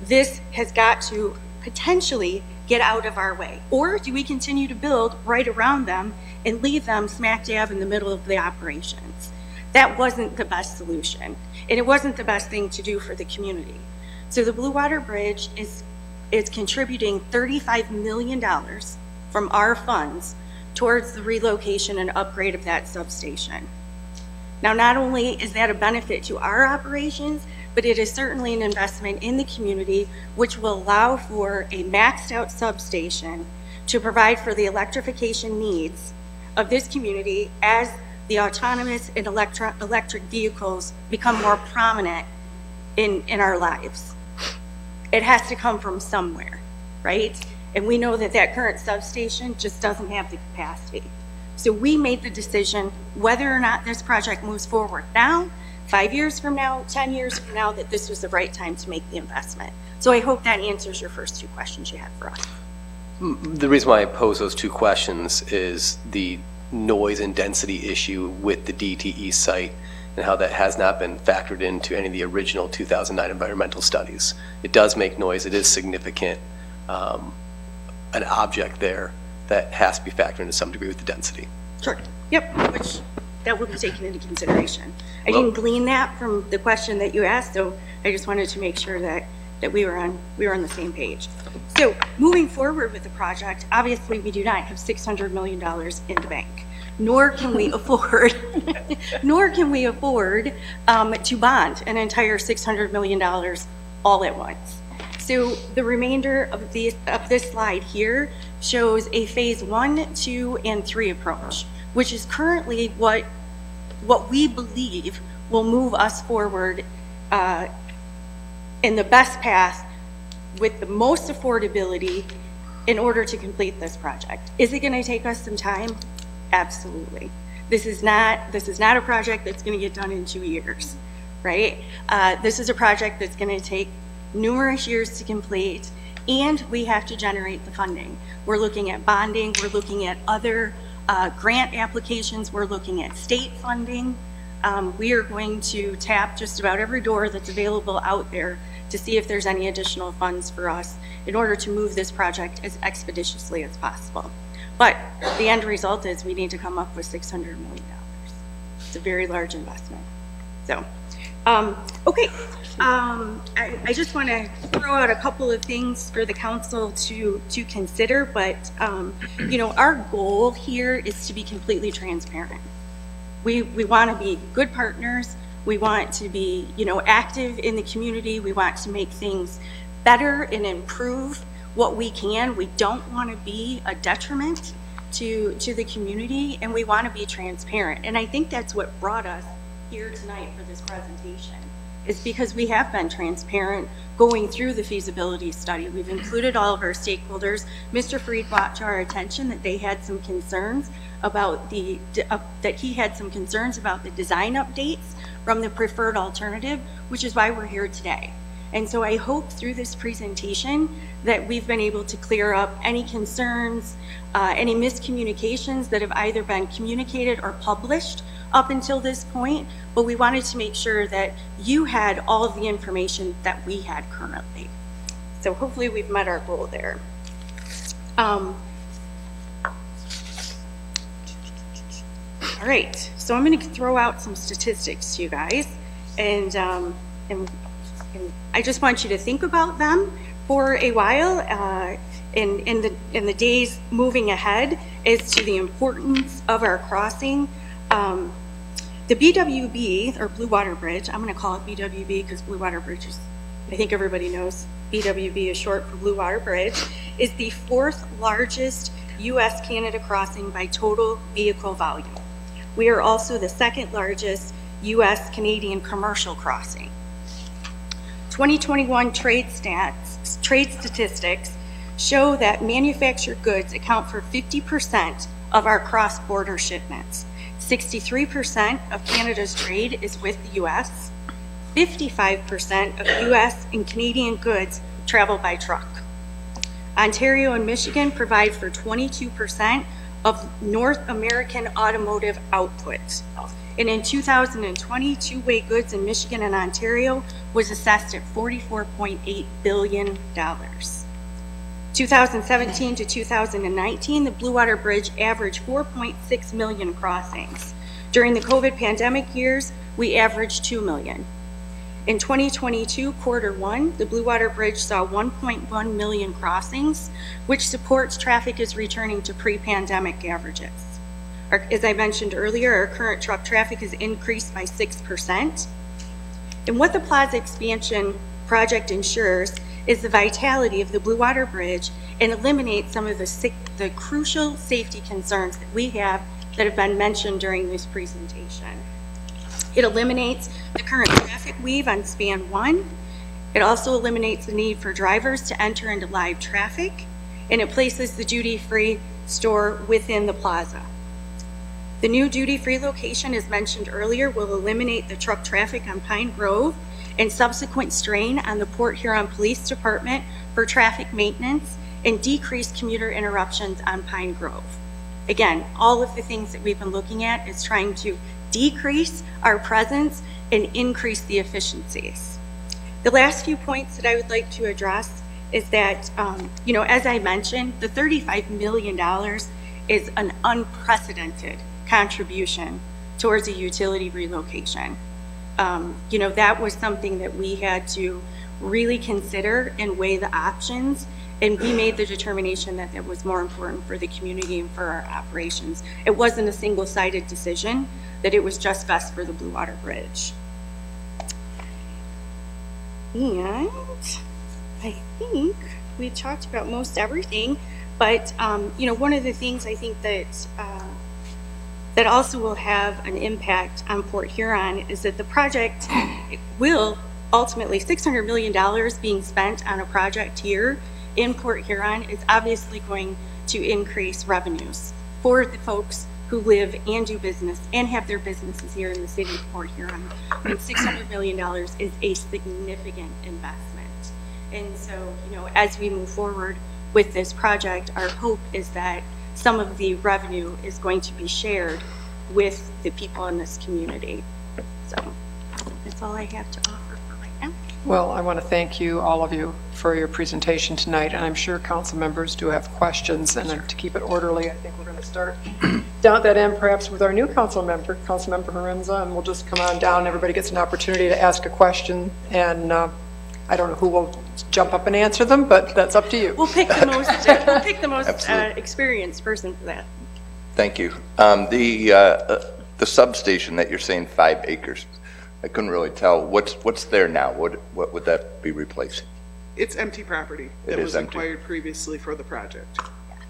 this has got to potentially get out of our way? Or do we continue to build right around them and leave them smack dab in the middle of the operations? That wasn't the best solution, and it wasn't the best thing to do for the community. So the Blue Water Bridge is contributing $35 million from our funds towards the relocation and upgrade of that substation. Now, not only is that a benefit to our operations, but it is certainly an investment in the community, which will allow for a maxed out substation to provide for the electrification needs of this community as the autonomous and electric vehicles become more prominent in our lives. It has to come from somewhere, right? And we know that that current substation just doesn't have the capacity. So we made the decision whether or not this project moves forward now, 5 years from now, 10 years from now, that this was the right time to make the investment. So I hope that answers your first 2 questions you had for us. The reason why I pose those 2 questions is the noise and density issue with the DTE site and how that has not been factored into any of the original 2009 environmental studies. It does make noise. It is significant, an object there that has to be factored into some degree with the density. Sure. Yep, which that will be taken into consideration. I didn't glean that from the question that you asked, so I just wanted to make sure that we were on the same page. So moving forward with the project, obviously we do not have $600 million in the bank, nor can we afford to bond an entire $600 million all at once. So the remainder of this slide here shows a phase 1, 2, and 3 approach, which is currently what we believe will move us forward in the best path with the most affordability in order to complete this project. Is it going to take us some time? Absolutely. This is not a project that's going to get done in 2 years, right? This is a project that's going to take numerous years to complete, and we have to generate the funding. We're looking at bonding, we're looking at other grant applications, we're looking at state funding. We are going to tap just about every door that's available out there to see if there's any additional funds for us in order to move this project as expeditiously as possible. But the end result is we need to come up with $600 million. It's a very large investment. So, okay. I just want to throw out a couple of things for the council to consider, but you know, our goal here is to be completely transparent. We want to be good partners. We want to be, you know, active in the community. We want to make things better and improve what we can. We don't want to be a detriment to the community, and we want to be transparent. And I think that's what brought us here tonight for this presentation, is because we have been transparent going through the feasibility study. We've included all of our stakeholders. Mr. Freed brought to our attention that they had some concerns about that he had some concerns about the design updates from the preferred alternative, which is why we're here today. And so I hope through this presentation that we've been able to clear up any concerns, any miscommunications that have either been communicated or published up until this point, but we wanted to make sure that you had all of the information that we had currently. So hopefully we've met our goal there. All right, so I'm going to throw out some statistics to you guys, and I just want you to think about them for a while in the days moving ahead as to the importance of our crossing. The BWB, or Blue Water Bridge, I'm going to call it BWB because Blue Water Bridge is, I think everybody knows BWB is short for Blue Water Bridge, is the 4th largest U.S.-Canada crossing by total vehicle volume. We are also the 2nd largest U.S.-Canadian commercial crossing. 2021 trade statistics show that manufactured goods account for 50% of our cross-border shipments. 63% of Canada's trade is with the U.S. 55% of U.S. and Canadian goods travel by truck. Ontario and Michigan provide for 22% of North American automotive output. And in 2020, two-way goods in Michigan and Ontario was assessed at $44.8 billion. 2017 to 2019, the Blue Water Bridge averaged 4.6 million crossings. During the COVID pandemic years, we averaged 2 million. In 2022, quarter one, the Blue Water Bridge saw 1.1 million crossings, which supports traffic is returning to pre-pandemic averages. As I mentioned earlier, our current truck traffic has increased by 6%. And what the Plaza expansion project ensures is the vitality of the Blue Water Bridge and eliminates some of the crucial safety concerns that we have that have been mentioned during this presentation. It eliminates the current traffic weave on span 1. It also eliminates the need for drivers to enter into live traffic, and it places the duty-free store within the plaza. The new duty-free location, as mentioned earlier, will eliminate the truck traffic on Pine Grove and subsequent strain on the Port Huron Police Department for traffic maintenance and decrease commuter interruptions on Pine Grove. Again, all of the things that we've been looking at is trying to decrease our presence and increase the efficiencies. The last few points that I would like to address is that, as I mentioned, the $35 million is an unprecedented contribution towards a utility relocation. That was something that we had to really consider and weigh the options, and we made the determination that it was more important for the community and for our operations. It wasn't a single-sided decision, that it was just best for the Blue Water Bridge. And I think we talked about most everything, but one of the things I think that also will have an impact on Port Huron is that the project will ultimately, $600 million being spent on a project here in Port Huron is obviously going to increase revenues for the folks who live and do business and have their businesses here in the city of Port Huron. And $600 million is a significant investment. And so, as we move forward with this project, our hope is that some of the revenue is going to be shared with the people in this community. So that's all I have to offer for right now. Well, I want to thank you, all of you, for your presentation tonight, and I'm sure council members do have questions, and to keep it orderly, I think we're going to start down at that end perhaps with our new council member, Councilmember Huron, and we'll just come on down. Everybody gets an opportunity to ask a question, and I don't know who will jump up and answer them, but that's up to you. We'll pick the most experienced person for that. Thank you. The substation that you're saying 5 acres, I couldn't really tell. What's there now? What would that be replacing? It's empty property that was acquired previously for the project.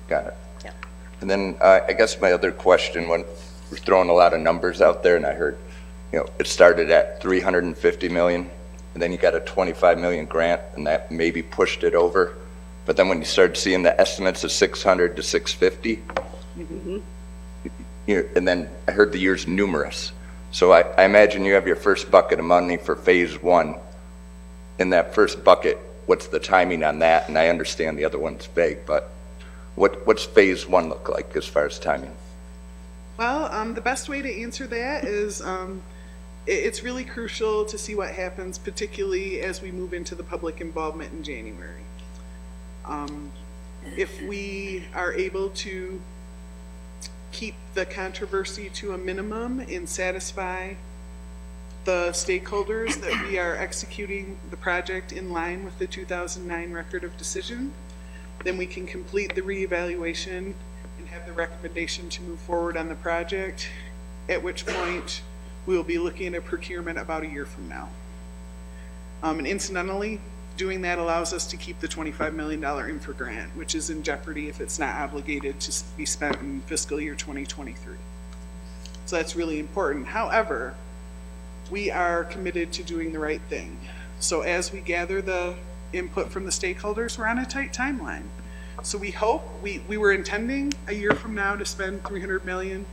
Got it. Yeah. And then I guess my other question, when we're throwing a lot of numbers out there, and I heard, it started at 350 million and then you got a 25 million grant, and that maybe pushed it over. But then when you started seeing the estimates of 600 to 650, and then I heard the year's numerous. So I imagine you have your first bucket of money for phase one. In that first bucket, what's the timing on that? And I understand the other one's vague, but what's phase one look like as far as timing? Well, the best way to answer that is it's really crucial to see what happens, particularly as we move into the public involvement in January. If we are able to keep the controversy to a minimum and satisfy the stakeholders that we are executing the project in line with the 2009 record of decision, then we can complete the reevaluation and have the recommendation to move forward on the project, at which point we will be looking at procurement about a year from now. And incidentally, doing that allows us to keep the $25 million infra grant, which is in jeopardy if it's not obligated to be spent in fiscal year 2023. So that's really important. However, we are committed to doing the right thing. So as we gather the input from the stakeholders, we're on a tight timeline. So we hope, we were intending a year from now to spend $300 million.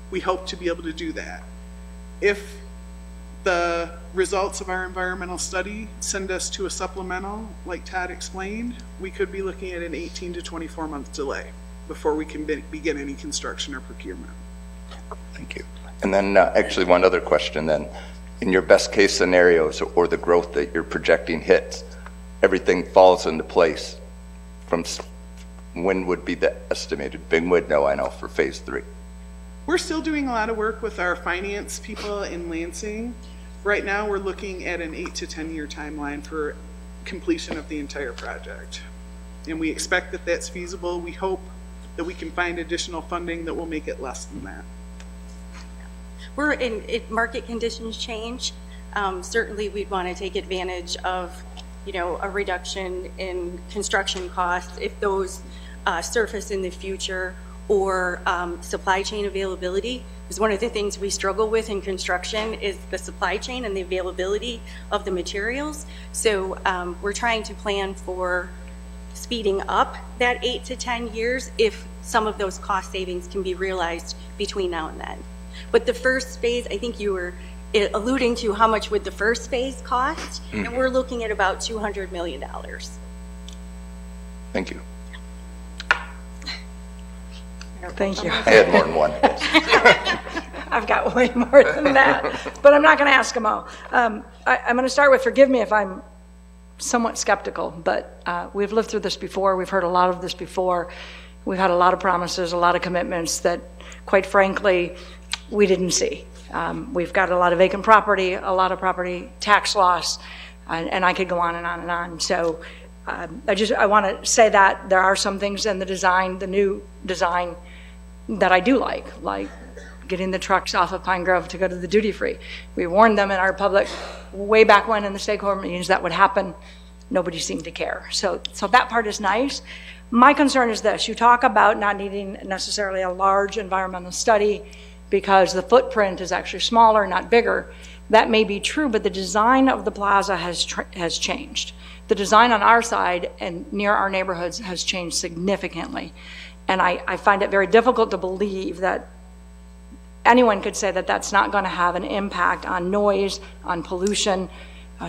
We hope to be able to do that. If the results of our environmental study send us to a supplemental, like Todd explained, we could be looking at an 18 to 24 month delay before we can begin any construction or procurement. Thank you. And then actually one other question then. In your best case scenarios or the growth that you're projecting hits, everything falls into place. From when would be the estimated big window, I know, for phase 3? We're still doing a lot of work with our finance people in Lansing. Right now, we're looking at an 8 to 10 year timeline for completion of the entire project. And we expect that that's feasible. We hope that we can find additional funding that will make it less than that. We're if market conditions change, certainly we'd want to take advantage of, a reduction in construction costs if those surface in the future, or supply chain availability. Because one of the things we struggle with in construction is the supply chain and the availability of the materials. So we're trying to plan for speeding up that 8 to 10 years if some of those cost savings can be realized between now and then. But the first phase, I think you were alluding to how much would the first phase cost, and we're looking at about $200 million. Thank you. Thank you. I had more than one. I've got way more than that, but I'm not going to ask them all. I'm going to start with, forgive me if I'm somewhat skeptical, but we've lived through this before. We've heard a lot of this before. We've had a lot of promises, a lot of commitments that, quite frankly, we didn't see. We've got a lot of vacant property, a lot of property tax loss, and I could go on and on and on. So I want to say that there are some things in the design, the new design, that I do like getting the trucks off of Pine Grove to go to the duty free. We warned them in our public way back when in the stakeholder meetings that would happen. Nobody seemed to care. So that part is nice. My concern is this: you talk about not needing necessarily a large environmental study because the footprint is actually smaller, not bigger. That may be true, but the design of the plaza has changed. The design on our side and near our neighborhoods has changed significantly. And I find it very difficult to believe that anyone could say that that's not going to have an impact on noise, on pollution,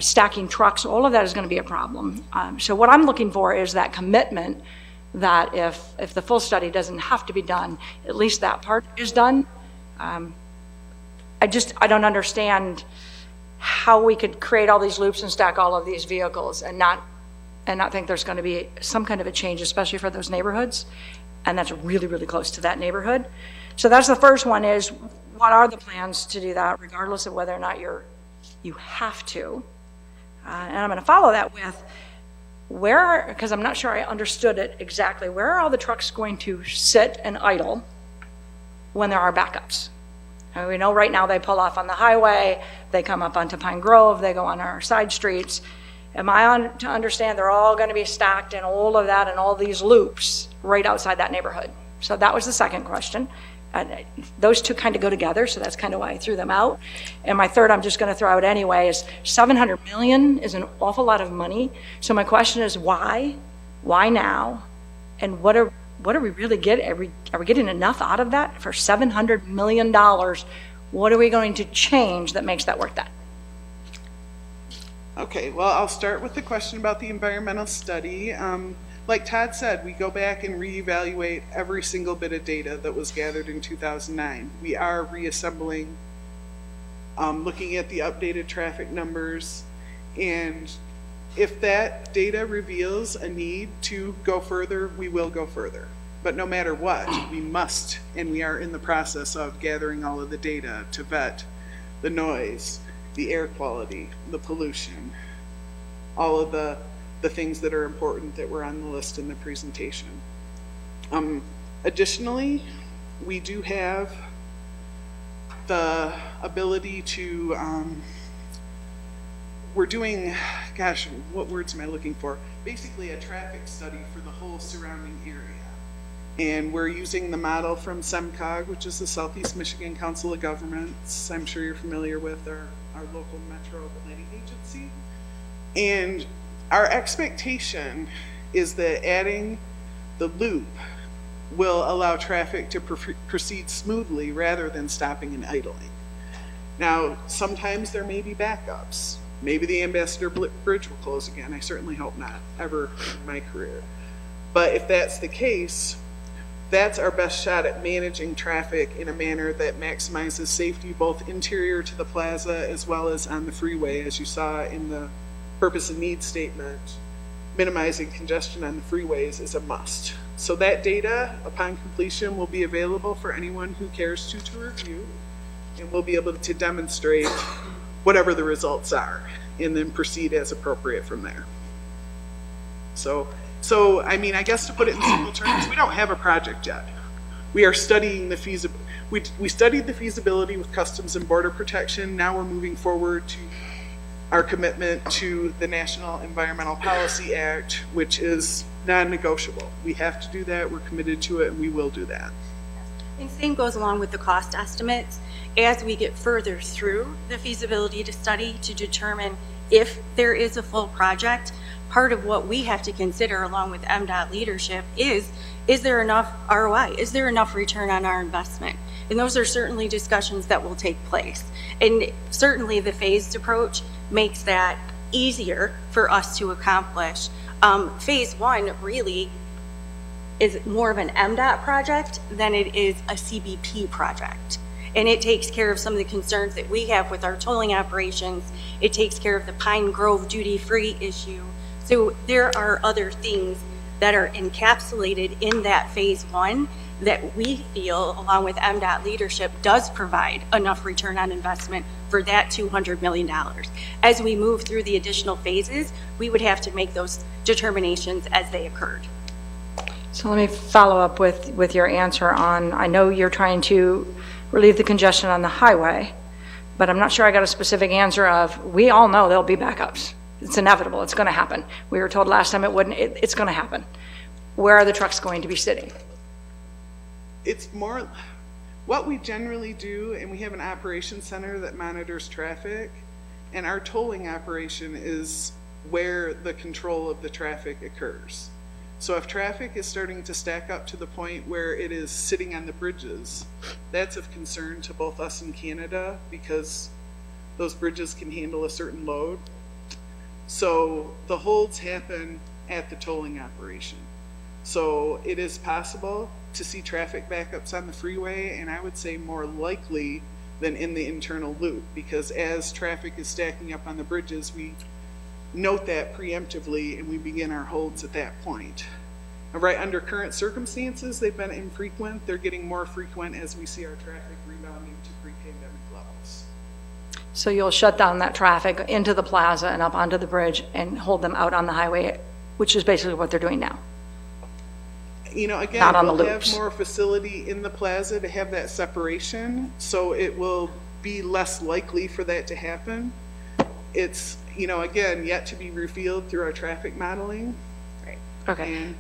stacking trucks. All of that is going to be a problem. So what I'm looking for is that commitment that if the full study doesn't have to be done, at least that part is done. I don't understand how we could create all these loops and stack all of these vehicles and not think there's going to be some kind of a change, especially for those neighborhoods. And that's really, really close to that neighborhood. So that's the first one, is what are the plans to do that, regardless of whether or not you have to. And I'm going to follow that with because I'm not sure I understood it exactly, where are all the trucks going to sit and idle when there are backups? And we know right now they pull off on the highway, they come up onto Pine Grove, they go on our side streets. Am I to understand they're all going to be stacked in all of that and all these loops right outside that neighborhood? So that was the second question. those two kind of go together, so that's kind of why I threw them out. And my third, I'm just going to throw out anyway, is 700 million is an awful lot of money. So my question is why? Why now? And what are we really getting? Are we getting enough out of that for $700 million? What are we going to change that makes that worth that? Okay, well, I'll start with the question about the environmental study. Like Todd said, we go back and reevaluate every single bit of data that was gathered in 2009. We are reassembling, looking at the updated traffic numbers, and if that data reveals a need to go further, we will go further. But no matter what, we must, and we are in the process of gathering all of the data to vet the noise, the air quality, the pollution, all of the things that are important that were on the list in the presentation. Additionally, we do have the ability to, we're doing, gosh, what words am I looking for? Basically a traffic study for the whole surrounding area. And we're using the model from SEMCOG, which is the Southeast Michigan Council of Governments. I'm sure you're familiar with our local metro planning agency. And our expectation is that adding the loop will allow traffic to proceed smoothly rather than stopping and idling. Now, sometimes there may be backups. Maybe the Ambassador Bridge will close again. I certainly hope not, ever in my career. But if that's the case, that's our best shot at managing traffic in a manner that maximizes safety both interior to the plaza as well as on the freeway, as you saw in the purpose and need statement. Minimizing congestion on the freeways is a must. So that data, upon completion, will be available for anyone who cares to review, and we'll be able to demonstrate whatever the results are and then proceed as appropriate from there. So I mean, I guess to put it in simple terms, we don't have a project yet. We are studying the feasibility. We studied the feasibility with Customs and Border Protection. Now we're moving forward to our commitment to the National Environmental Policy Act, which is non-negotiable. We have to do that. We're committed to it, and we will do that. And same goes along with the cost estimates. As we get further through the feasibility study to determine if there is a full project, part of what we have to consider along with MDOT leadership is there enough ROI? Is there enough return on our investment? And those are certainly discussions that will take place. And certainly the phased approach makes that easier for us to accomplish. Phase one really is more of an MDOT project than it is a CBP project. And it takes care of some of the concerns that we have with our tolling operations. It takes care of the Pine Grove duty-free issue. So there are other things that are encapsulated in that phase one that we feel, along with MDOT leadership, does provide enough return on investment for that $200 million. As we move through the additional phases, we would have to make those determinations as they occurred. So let me follow up with your answer on, I know you're trying to relieve the congestion on the highway, but I'm not sure I got a specific answer of, we all know there'll be backups. It's inevitable. It's going to happen. We were told last time it wouldn't. It's going to happen. Where are the trucks going to be sitting? It's more what we generally do, and we have an operations center that monitors traffic, and our tolling operation is where the control of the traffic occurs. So if traffic is starting to stack up to the point where it is sitting on the bridges, that's of concern to both us and Canada because those bridges can handle a certain load. So the holds happen at the tolling operation. So it is possible to see traffic backups on the freeway, and I would say more likely than in the internal loop, because as traffic is stacking up on the bridges, we note that preemptively and we begin our holds at that point. Right, under current circumstances, they've been infrequent. They're getting more frequent as we see our traffic rebounding to pre-pandemic levels. So you'll shut down that traffic into the plaza and up onto the bridge and hold them out on the highway, which is basically what they're doing now. You know, again, Not on the we'll loops. have more facility in the plaza to have that separation, so it will be less likely for that to happen. It's, you know, again, yet to be revealed through our traffic modeling. Right. Okay. And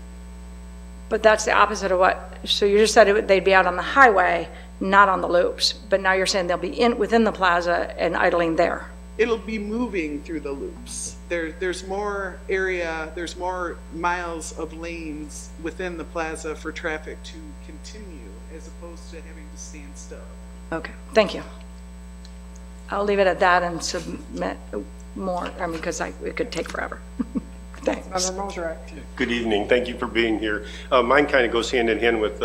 But that's the opposite of what, so you just said they'd be out on the highway, not on the loops. But now you're saying they'll be within the plaza and idling there. It'll be moving through the loops. There's more area, there's more miles of lanes within the plaza for traffic to continue as opposed to having to stand still. Okay, thank you. I'll leave it at that and submit more, because it could take forever. Thanks. Member Mosrek. Good evening. Thank you for being here. Mine kind of goes hand in hand with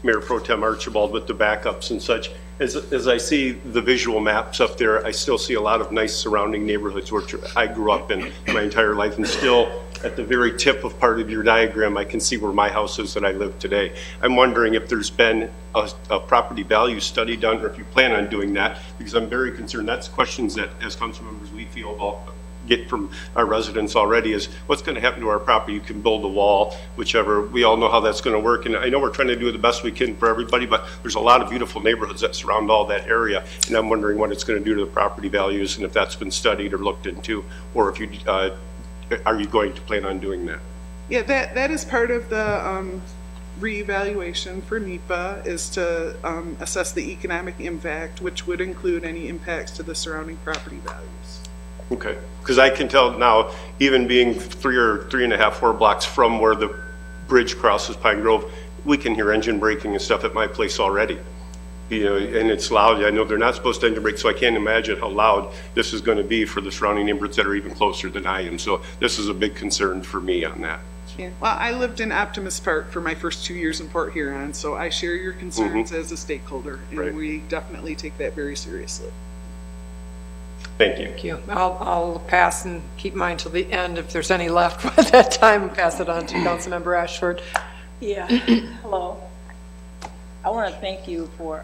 Mayor Pro Tem Archibald with the backups and such. As I see the visual maps up there, I still see a lot of nice surrounding neighborhoods which I grew up in my entire life, and still at the very tip of part of your diagram, I can see where my house is that I live today. I'm wondering if there's been a property value study done, or if you plan on doing that, because I'm very concerned. That's questions that, as council members, we feel about get from our residents already, is what's going to happen to our property. You can build a wall, whichever. We all know how that's going to work, and I know we're trying to do the best we can for everybody, but there's a lot of beautiful neighborhoods that surround all that area, and I'm wondering what it's going to do to the property values, and if that's been studied or looked into, or if you are you going to plan on doing that? Yeah, that is part of the reevaluation for NEPA, is to assess the economic impact, which would include any impacts to the surrounding property values. Okay, because I can tell now, even being 3.5, 4 blocks from where the bridge crosses Pine Grove, we can hear engine braking and stuff at my place already. You know, and it's loud. I know they're not supposed to engine brake, so I can't imagine how loud this is going to be for the surrounding neighborhoods that are even closer than I am. So this is a big concern for me on that. Yeah. Well, I lived in Optimus Park for my first 2 years in Port Huron, so I share your concerns as a stakeholder, and we definitely take that very seriously. Thank you. Thank you. I'll pass and keep mine till the end. If there's any left by that time, pass it on to Councilmember Ashford. Yeah, hello. I want to thank you for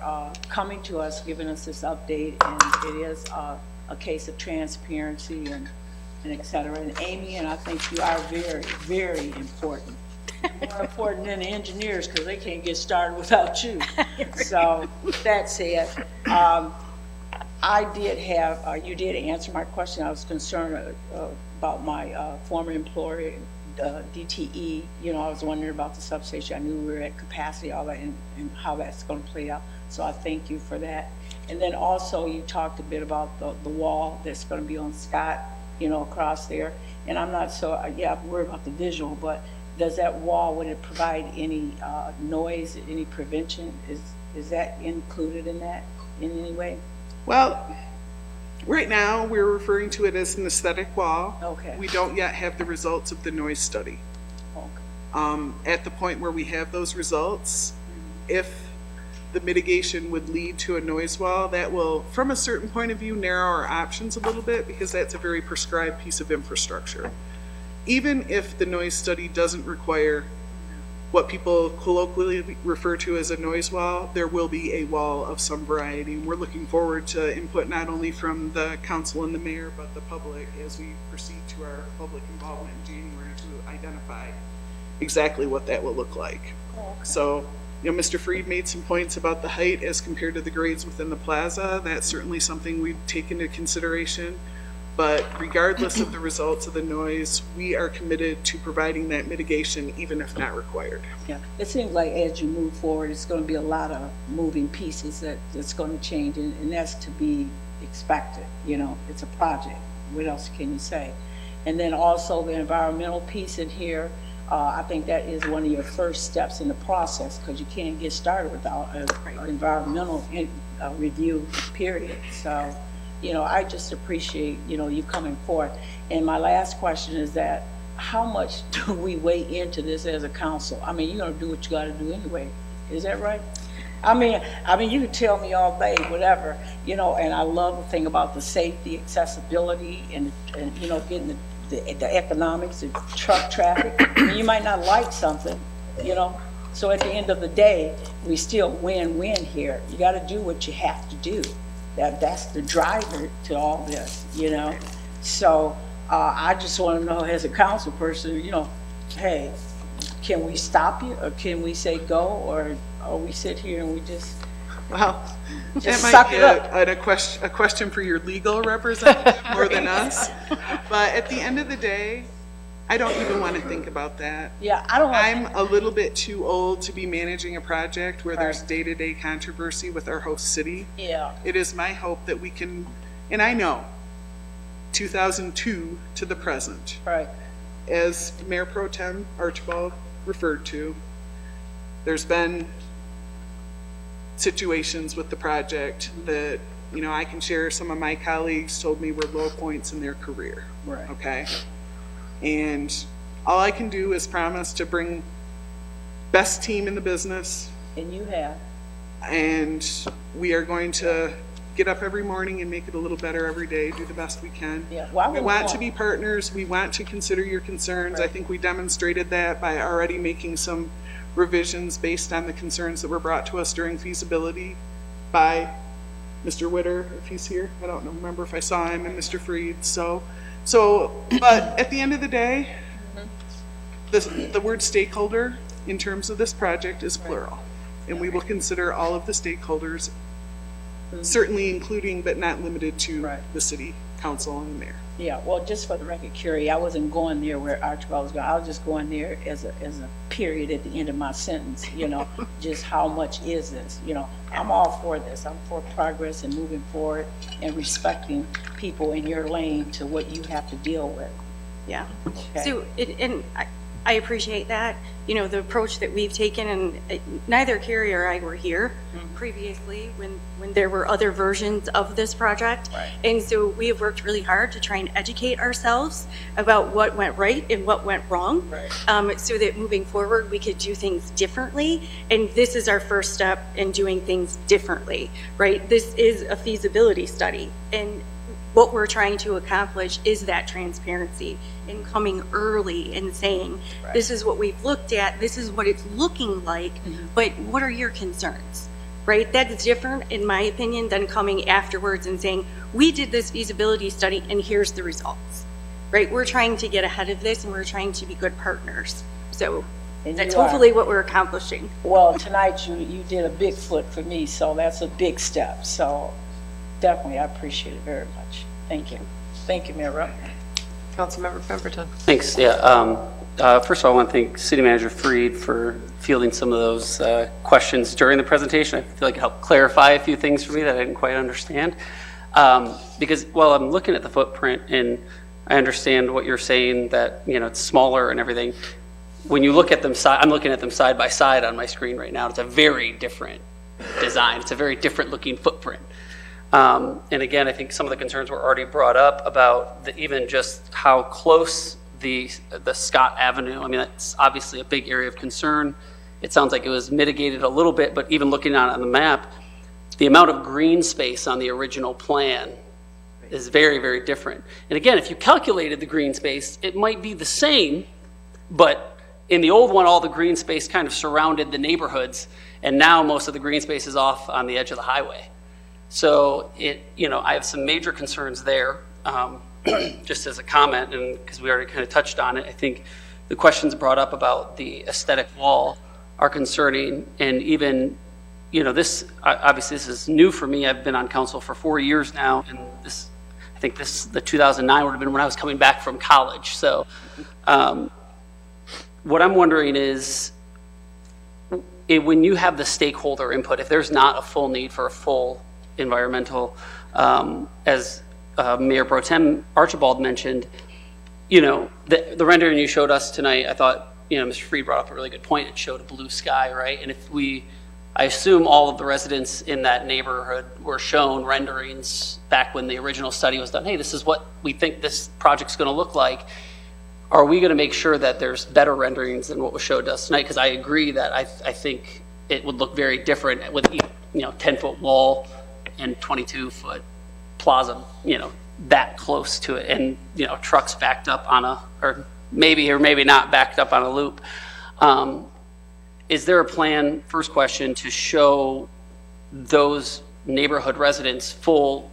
coming to us, giving us this update, and it is a case of transparency and et cetera. And Amy, and I think you are very, very important. More important than the engineers, because they can't get started without you. So that said, I did have, you did answer my question. I was concerned about my former employer, DTE. You know, I was wondering about the substation. I knew we were at capacity, all that, and how that's going to play out. So I thank you for that. And then also you talked a bit about the wall that's going to be on Scott, you know, across there. And I'm not so, I'm worried about the visual, but does that wall, would it provide any noise, any prevention? Is that included in that in any way? Well, right now we're referring to it as an aesthetic wall. Okay. We don't yet have the results of the noise study. Okay. At the point where we have those results, if the mitigation would lead to a noise wall, that will, from a certain point of view, narrow our options a little bit, because that's a very prescribed piece of infrastructure. Even if the noise study doesn't require what people colloquially refer to as a noise wall, there will be a wall of some variety. And we're looking forward to input not only from the council and the mayor, but the public as we proceed to our public involvement in January to identify exactly what that will look like. Oh, okay. So, you know, Mr. Freed made some points about the height as compared to the grades within the plaza. That's certainly something we'd take into consideration. But regardless of the results of the noise, we are committed to providing that mitigation, even if not required. Yeah, it seems like as you move forward, it's going to be a lot of moving pieces that's going to change, and that's to be expected. You know, it's a project. What else can you say? And then also the environmental piece in here, I think that is one of your first steps in the process, because you can't get started without an environmental review, period. So, you know, I just appreciate, you know, you coming forth. And my last question is that, how much do we weigh into this as a council? I mean, you're going to do what you got to do anyway. Is that right? I mean, you can tell me all day, whatever, you know, and I love the thing about the safety, accessibility, and you know, getting the economics, the truck traffic. I mean, you might not like something, you know. So at the end of the day, we still win-win here. You got to do what you have to do. That's the driver to all this, you know. So I just want to know, as a council person, you know, hey, can we stop you, or can we say go, or we sit here and we just That suck it up? might be a question for your legal representative more than us. But at the end of the day, I don't even want to think about that. Yeah, I don't want. I'm a little bit too old to be managing a project where there's day-to-day controversy with our host city. Yeah. It is my hope that we can, and I know, 2002 to the present, Right. as Mayor Pro Tem Archibald referred to, there's been situations with the project that, you know, I can share. Some of my colleagues told me were low points in their career. Right. Okay? And all I can do is promise to bring best team in the business, And you have. and we are going to get up every morning and make it a little better every day, do the best we can. Yeah. Well, I We would want to be partners. We want to consider your concerns. I think we demonstrated that by already making some revisions based on the concerns that were brought to us during feasibility by Mr. Witter, if he's here. I don't remember if I saw him, and Mr. Freed. So, but at the end of the day, the word stakeholder in terms of this project is plural. And we will consider all of the stakeholders, certainly including but not limited to the city council and the mayor. Yeah, well, just for the record, Carrie, I wasn't going there where Archibald was going. I was just going there as a period at the end of my sentence, you know, just how much is this, you know. I'm all for this. I'm for progress and moving forward and respecting people in your lane to what you have to deal with. Yeah. Okay. So, and I appreciate that, you know, the approach that we've taken, and neither Carrie or I were here previously when there were other versions of this project. Right. And so we have worked really hard to try and educate ourselves about what went right and what went wrong. Right. So that moving forward, we could do things differently. And this is our first step in doing things differently, right? This is a feasibility study. And what we're trying to accomplish is that transparency and coming early and saying, this is what we've looked at, this is what it's looking like, but what are your concerns, right? That's different, in my opinion, than coming afterwards and saying, we did this feasibility study and here's the results, right? We're trying to get ahead of this and we're trying to be good partners. So And that's you are. hopefully what we're accomplishing. Well, tonight you did a big foot for me, so that's a big step. So definitely, I appreciate it very much. Thank you. Thank you, Mayor Rupp. Councilmember Pemberton. Thanks, yeah. First of all, I want to thank City Manager Freed for fielding some of those questions during the presentation. I feel like it helped clarify a few things for me that I didn't quite understand. Because while I'm looking at the footprint and I understand what you're saying, that, you know, it's smaller and everything, when you look at them, I'm looking at them side by side on my screen right now. It's a very different design. It's a very different looking footprint. And again, I think some of the concerns were already brought up about even just how close the Scott Avenue, I mean, that's obviously a big area of concern. It sounds like it was mitigated a little bit, but even looking on the map, the amount of green space on the original plan is very, very different. And again, if you calculated the green space, it might be the same, but in the old one, all the green space kind of surrounded the neighborhoods, and now most of the green space is off on the edge of the highway. So I have some major concerns there, just as a comment, and because we already kind of touched on it. I think the questions brought up about the aesthetic wall are concerning, and even, this, obviously this is new for me. I've been on council for 4 years now, and the 2009 would have been when I was coming back from college. So what I'm wondering is, when you have the stakeholder input, if there's not a full need for a full environmental, as Mayor Pro Tem Archibald mentioned, the rendering you showed us tonight, I thought, Mr. Freed brought up a really good point. It showed a blue sky, right? And I assume all of the residents in that neighborhood were shown renderings back when the original study was done. Hey, this is what we think this project's going to look like. Are we going to make sure that there's better renderings than what was showed to us tonight? Because I agree that I think it would look very different with 10-foot wall and 22-foot plaza, that close to it, and trucks backed up on or maybe not backed up on a loop. Is there a plan, first question, to show those neighborhood residents full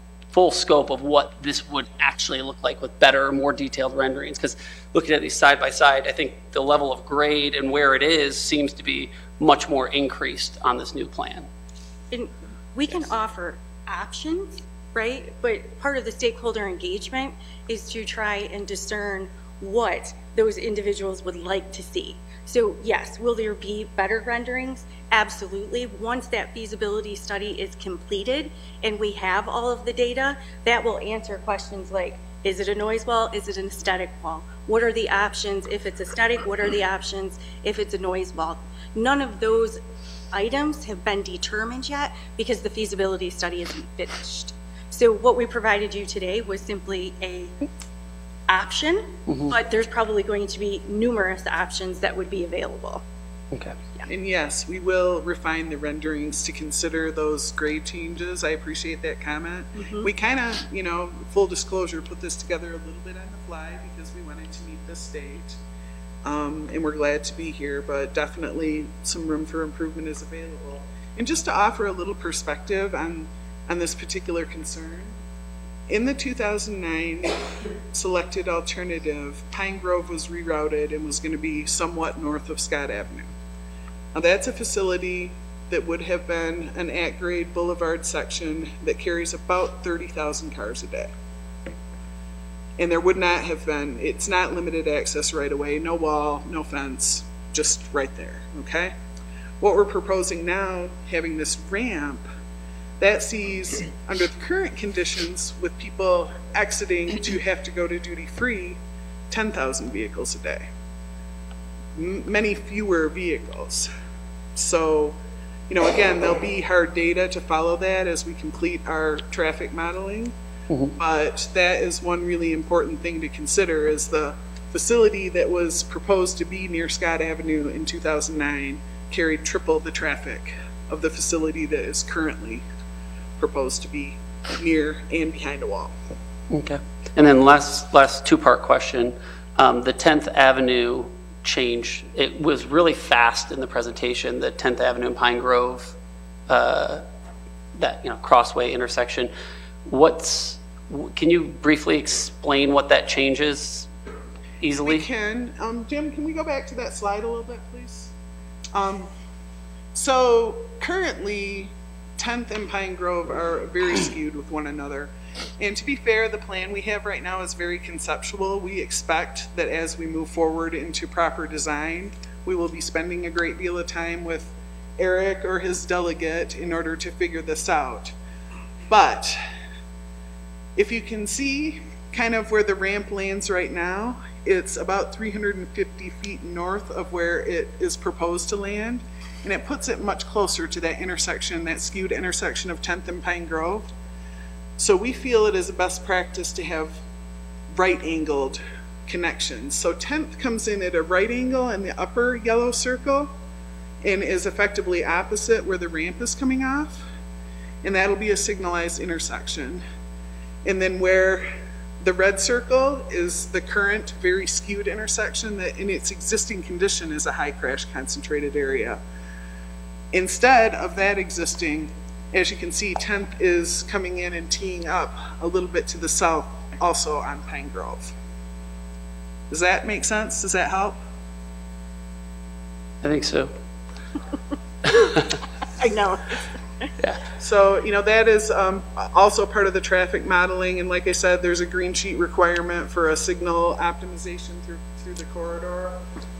scope of what this would actually look like with better, more detailed renderings? Because looking at these side by side, I think the level of grade and where it is seems to be much more increased on this new plan. And we can offer options, right? But part of the stakeholder engagement is to try and discern what those individuals would like to see. So yes, will there be better renderings? Absolutely. Once that feasibility study is completed and we have all of the data, that will answer questions like, is it a noise wall? Is it an aesthetic wall? What are the options if it's aesthetic? What are the options if it's a noise wall? None of those items have been determined yet because the feasibility study isn't finished. So what we provided you today was simply a option, but there's probably going to be numerous options that would be available. Okay. And yes, we will refine the renderings to consider those grade changes. I appreciate that comment. We kind of, you know, full disclosure, put this together a little bit on the fly because we wanted to meet this date. And we're glad to be here, but definitely some room for improvement is available. And just to offer a little perspective on this particular concern, in the 2009 selected alternative, Pine Grove was rerouted and was going to be somewhat north of Scott Avenue. Now that's a facility that would have been an at-grade boulevard section that carries about 30,000 cars a day. And there would not have been, it's not limited access right away, no wall, no fence, just right there, okay? What we're proposing now, having this ramp, that sees, under the current conditions, with people exiting to have to go to duty-free, 10,000 vehicles a day. Many fewer vehicles. So, you know, again, there'll be hard data to follow that as we complete our traffic modeling. But that is one really important thing to consider is the facility that was proposed to be near Scott Avenue in 2009 carried triple the traffic of the facility that is currently proposed to be near and behind a wall. Okay. And then last two-part question. The 10th Avenue change, it was really fast in the presentation, the 10th Avenue and Pine Grove, that, you know, crossway intersection. Can you briefly explain what that change is easily? We can. Jim, can we go back to that slide a little bit, please? So currently, 10th and Pine Grove are very skewed with one another. And to be fair, the plan we have right now is very conceptual. We expect that as we move forward into proper design, we will be spending a great deal of time with Eric or his delegate in order to figure this out. But if you can see kind of where the ramp lands right now, it's about 350 feet north of where it is proposed to land. And it puts it much closer to that intersection, that skewed intersection of 10th and Pine Grove. So we feel it is a best practice to have right-angled connections. So 10th comes in at a right angle in the upper yellow circle and is effectively opposite where the ramp is coming off. And that'll be a signalized intersection. And then where the red circle is the current very skewed intersection that in its existing condition is a high crash concentrated area. Instead of that existing, as you can see, 10th is coming in and teeing up a little bit to the south, also on Pine Grove. Does that make sense? Does that help? I think so. I know. Yeah. So, you know, that is also part of the traffic modeling. And like I said, there's a green sheet requirement for a signal optimization through the corridor.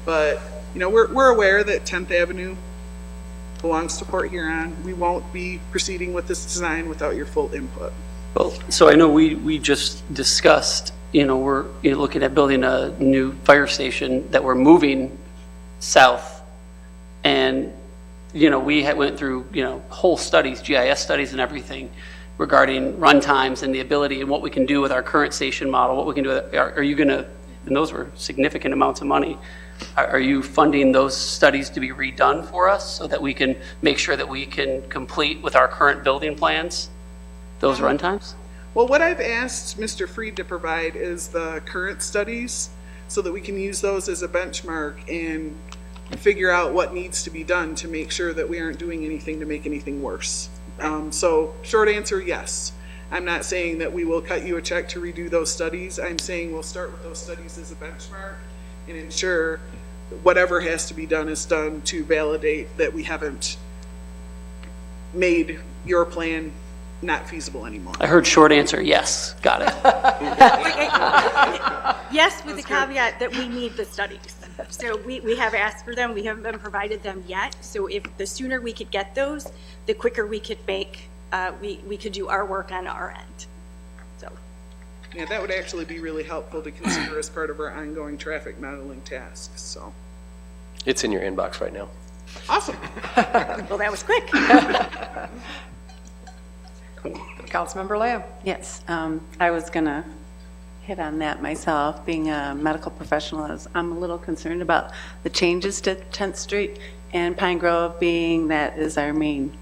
But, you know, we're aware that 10th Avenue belongs to Port Huron. We won't be proceeding with this design without your full input. Well, so I know we just discussed, you know, we're looking at building a new fire station that we're moving south. And, you know, we went through, you know, whole studies, GIS studies and everything regarding run times and the ability and what we can do with our current station model, what we can do. Are you going to, and those were significant amounts of money. Are you funding those studies to be redone for us so that we can make sure that we can complete with our current building plans those run times? Well, what I've asked Mr. Freed to provide is the current studies so that we can use those as a benchmark and figure out what needs to be done to make sure that we aren't doing anything to make anything worse. So short answer, yes. I'm not saying that we will cut you a check to redo those studies. I'm saying we'll start with those studies as a benchmark and ensure whatever has to be done is done to validate that we haven't made your plan not feasible anymore. I heard short answer, yes. Got it. Yes, with the caveat that we need the studies. So we have asked for them, we haven't been provided them yet. So if the sooner we could get those, the quicker we could make, we could do our work on our end. So. Yeah, that would actually be really helpful to consider as part of our ongoing traffic modeling tasks, so. It's in your inbox right now. Awesome. Well, that was quick. Councilmember Lamb. Yes, I was going to hit on that myself. Being a medical professional, I'm a little concerned about the changes to 10th Street and Pine Grove, being that is our main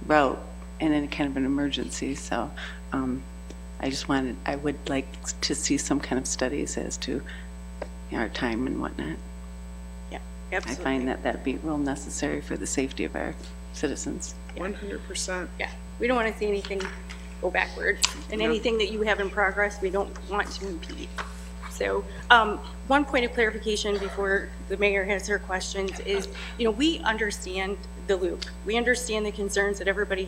route in any kind of an emergency. So I would like to see some kind of studies as to our time and whatnot. Yeah, absolutely. I find that that'd be real necessary for the safety of our citizens. 100%. Yeah, we don't want to see anything go backward, and anything that you have in progress, we don't want to impede. So one point of clarification before the mayor has her questions is, we understand the loop. We understand the concerns that everybody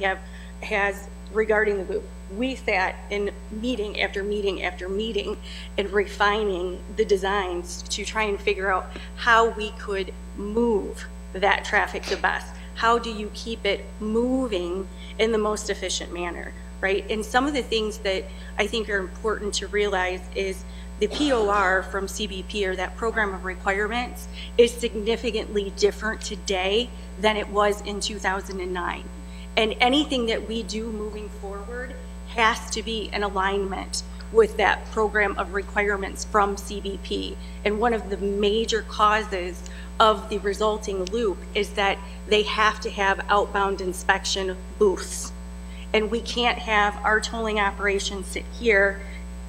has regarding the loop. We sat in meeting after meeting after meeting and refining the designs to try and figure out how we could move that traffic the best. How do you keep it moving in the most efficient manner, right? And some of the things that I think are important to realize is the POR from CBP, or that program of requirements, is significantly different today than it was in 2009. And anything that we do moving forward has to be in alignment with that program of requirements from CBP. And one of the major causes of the resulting loop is that they have to have outbound inspection booths. And we can't have our tolling operations sit here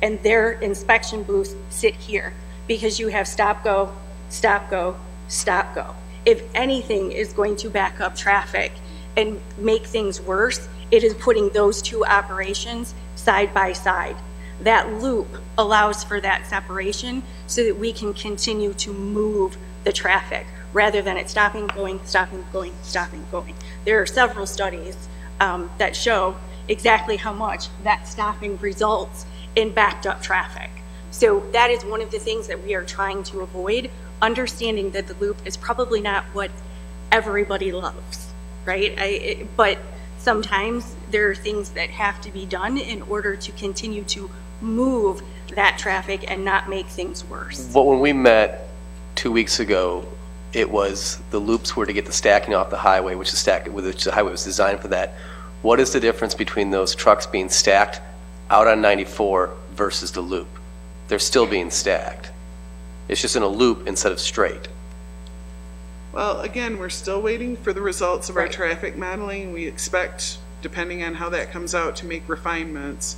and their inspection booths sit here, because you have stop, go, stop, go, stop, go. If anything is going to back up traffic and make things worse, it is putting those two operations side by side. That loop allows for that separation so that we can continue to move the traffic rather than it stopping, going, stopping, going, stopping, going. There are several studies that show exactly how much that stopping results in backed up traffic. So that is one of the things that we are trying to avoid, understanding that the loop is probably not what everybody loves, right? But sometimes there are things that have to be done in order to continue to move that traffic and not make things worse. But when we met 2 weeks ago, it was the loops were to get the stacking off the highway, which the highway was designed for that. What is the difference between those trucks being stacked out on 94 versus the loop? They're still being stacked. It's just in a loop instead of straight. Well, again, we're still waiting for the results of our traffic modeling. We expect, depending on how that comes out, to make refinements.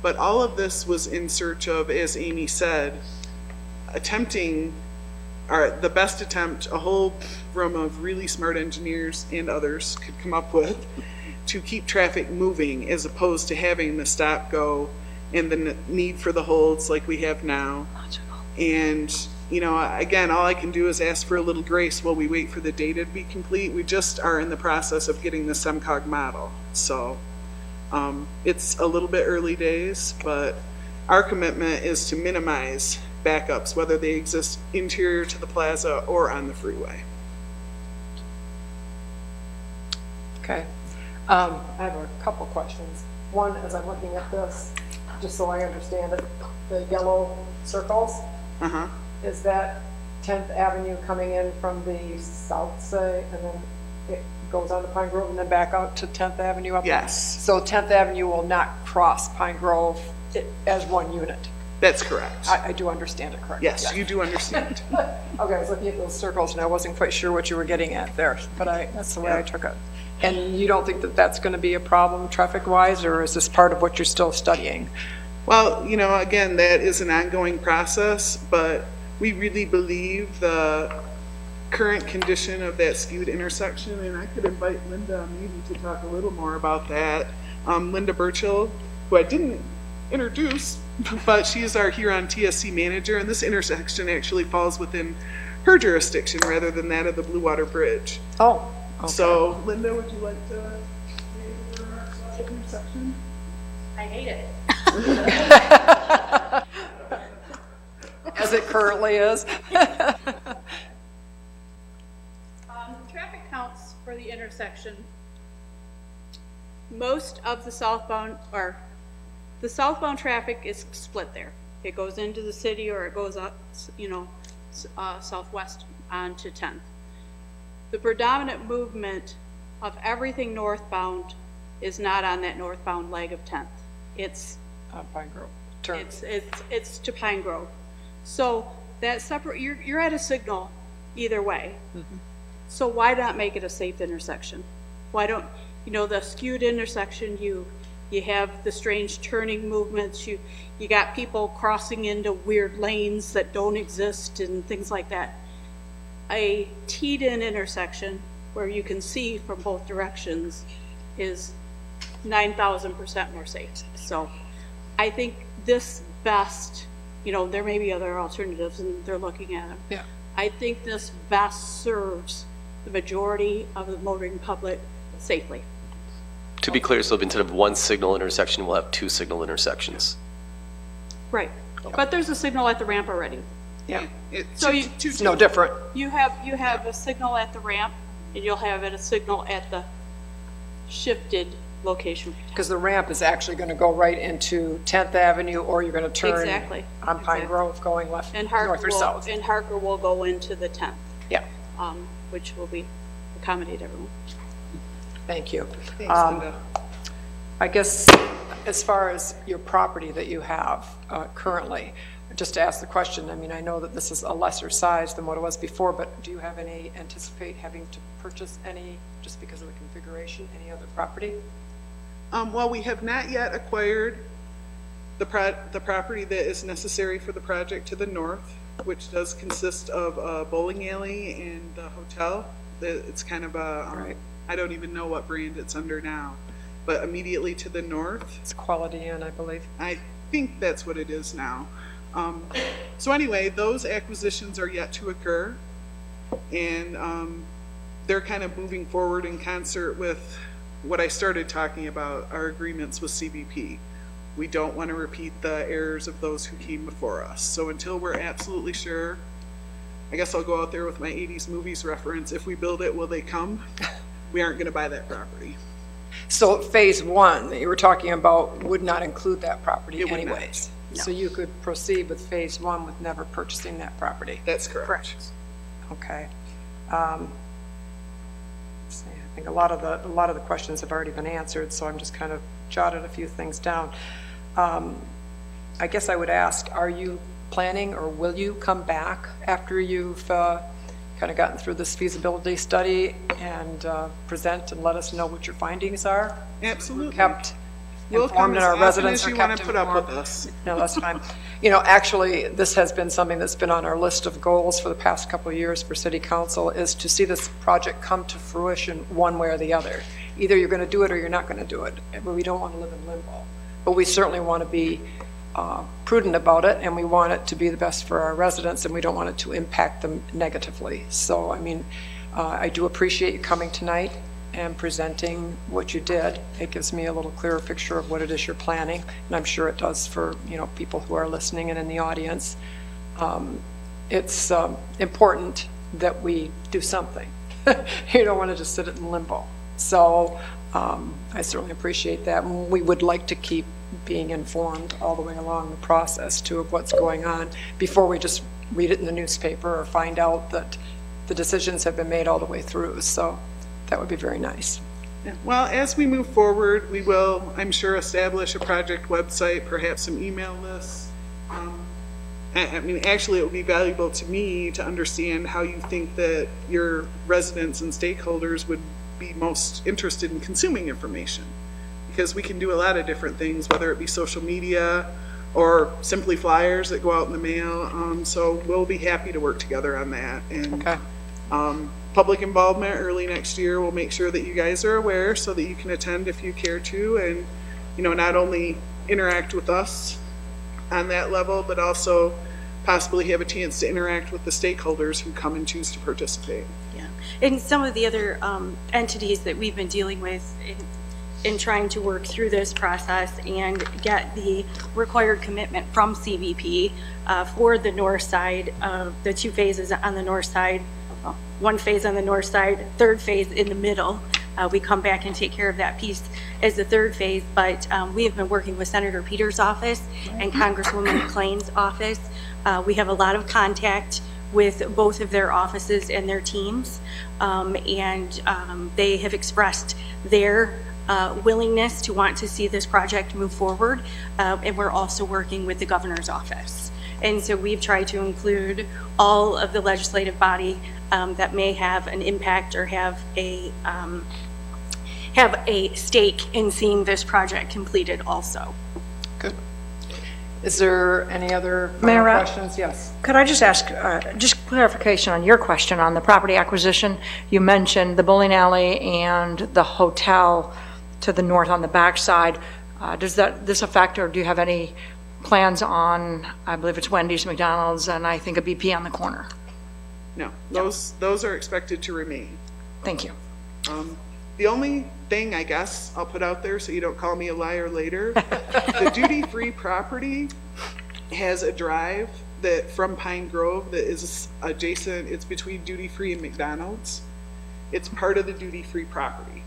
But all of this was in search of, as Amy said, attempting the best attempt a whole room of really smart engineers and others could come up with to keep traffic moving, as opposed to having the stop go and the need for the holds like we have now. And again, all I can do is ask for a little grace while we wait for the data to be complete. We just are in the process of getting the SEMCOG model. So it's a little bit early days, but our commitment is to minimize backups, whether they exist interior to the plaza or on the freeway. Okay. I have a couple questions. One, as I'm looking at this, just so I understand it, the yellow circles, is that 10th Avenue coming in from the south side, and then it goes on to Pine Grove and then back out to 10th Avenue up? Yes. So 10th Avenue will not cross Pine Grove as one unit? That's correct. I do understand it correctly. Yes, you do understand. Okay, I was looking at those circles and I wasn't quite sure what you were getting at there, but that's the way I took it. And you don't think that that's going to be a problem traffic-wise, or is this part of what you're still studying? Well, again, that is an ongoing process, but we really believe the current condition of that skewed intersection, and I could invite Linda maybe to talk a little more about that. Linda Burchill, who I didn't introduce, but she is our Huron TSC manager, and this intersection actually falls within her jurisdiction rather than that of the Blue Water Bridge. Oh, okay. So, Linda, would you like to say a few remarks about the intersection? intersection? I hate it. As it currently is. Traffic counts for the intersection. Most of the southbound traffic is split there. It goes into the city or it goes up, southwest onto 10th. The predominant movement of everything northbound is not on that northbound leg of 10th. It's Pine Grove. Turn. It's to Pine Grove. So that separate, you're at a signal either way. Mm-hmm. So why not make it a safe intersection? Why don't, the skewed intersection, you have the strange turning movements, you got people crossing into weird lanes that don't exist and things like that. A teed-in intersection where you can see from both directions is 9,000% more safe. So I think this best, there may be other alternatives and they're looking at them. Yeah. I think this best serves the majority of the motoring public safely. To be clear, so instead of one signal intersection, we'll have two signal intersections. Right. But there's a signal at the ramp already. Yeah. So It's no different. You have a signal at the ramp and you'll have a signal at the shifted location. Because the ramp is actually going to go right into 10th Avenue, or you're going to turn Exactly. on Pine Grove going left, And north or south. And Harker will go into the 10th. Yeah. Which will accommodate everyone. Thank you. Thanks, Linda. I guess as far as your property that you have currently, just to ask the question, I mean, I know that this is a lesser size than what it was before, but do you have anticipate having to purchase any, just because of the configuration, any other property? Well, we have not yet acquired the property that is necessary for the project to the north, which does consist of a bowling alley and the hotel. It's kind of a, Right. I don't even know what brand it's under now, but immediately to the north. It's Quality Inn, I believe. I think that's what it is now. So anyway, those acquisitions are yet to occur, and they're kind of moving forward in concert with what I started talking about, our agreements with CBP. We don't want to repeat the errors of those who came before us. So until we're absolutely sure, I guess I'll go out there with my 80s movies reference. If we build it, will they come? We aren't going to buy that property. So phase one that you were talking about would not include that property It would anyways. not. No. So you could proceed with phase one with never purchasing that property. That's correct. Okay. Let's see, I think a lot of the questions have already been answered, so I'm just kind of jotted a few things down. I guess I would ask, are you planning or will you come back after you've kind of gotten through this feasibility study and present and let us know what your findings are? Absolutely. Kept We'll come informed as and our often residents as are you want kept to put up informed. with us. No, that's fine. Actually, this has been something that's been on our list of goals for the past couple of years for City Council, is to see this project come to fruition one way or the other. Either you're going to do it or you're not going to do it. We don't want to live in limbo. But we certainly want to be prudent about it, and we want it to be the best for our residents, and we don't want it to impact them negatively. So, I mean, I do appreciate you coming tonight and presenting what you did. It gives me a little clearer picture of what it is you're planning, and I'm sure it does for people who are listening and in the audience. It's important that we do something. You don't want to just sit it in limbo. So I certainly appreciate that. We would like to keep being informed all the way along the process too of what's going on before we just read it in the newspaper or find out that the decisions have been made all the way through. So that would be very nice. Yeah. Well, as we move forward, we will, I'm sure, establish a project website, perhaps some email lists. I mean, actually, it would be valuable to me to understand how you think that your residents and stakeholders would be most interested in consuming information. Because we can do a lot of different things, whether it be social media or simply flyers that go out in the mail. So we'll be happy to work together on that. And Okay. Public involvement early next year, we'll make sure that you guys are aware so that you can attend if you care to, and not only interact with us on that level, but also possibly have a chance to interact with the stakeholders who come and choose to participate. Yeah, and some of the other entities that we've been dealing with, in trying to work through this process and get the required commitment from CVP for the north side of the 2 phases on the north side, well, 1 phase on the north side, 3rd phase in the middle. We come back and take care of that piece as the 3rd phase, but we have been working with Senator Peters' office and Congresswoman McClain's office. We have a lot of contact with both of their offices and their teams, and they have expressed their willingness to want to see this project move forward, and we're also working with the governor's office. And so we've tried to include all of the legislative body that may have an impact or have a stake in seeing this project completed also. Good. Is there any other Mayor, questions? Yes. Could I just ask, just clarification on your question on the property acquisition? You mentioned the bowling alley and the hotel to the north on the backside. Does this affect, or do you have any plans on, I believe it's Wendy's, McDonald's, and I think a BP on the corner? No, those are expected to remain. Thank you. The only thing I guess I'll put out there so you don't call me a liar later, the duty-free property has a drive that from Pine Grove that is adjacent, it's between duty-free and McDonald's. It's part of the duty-free property.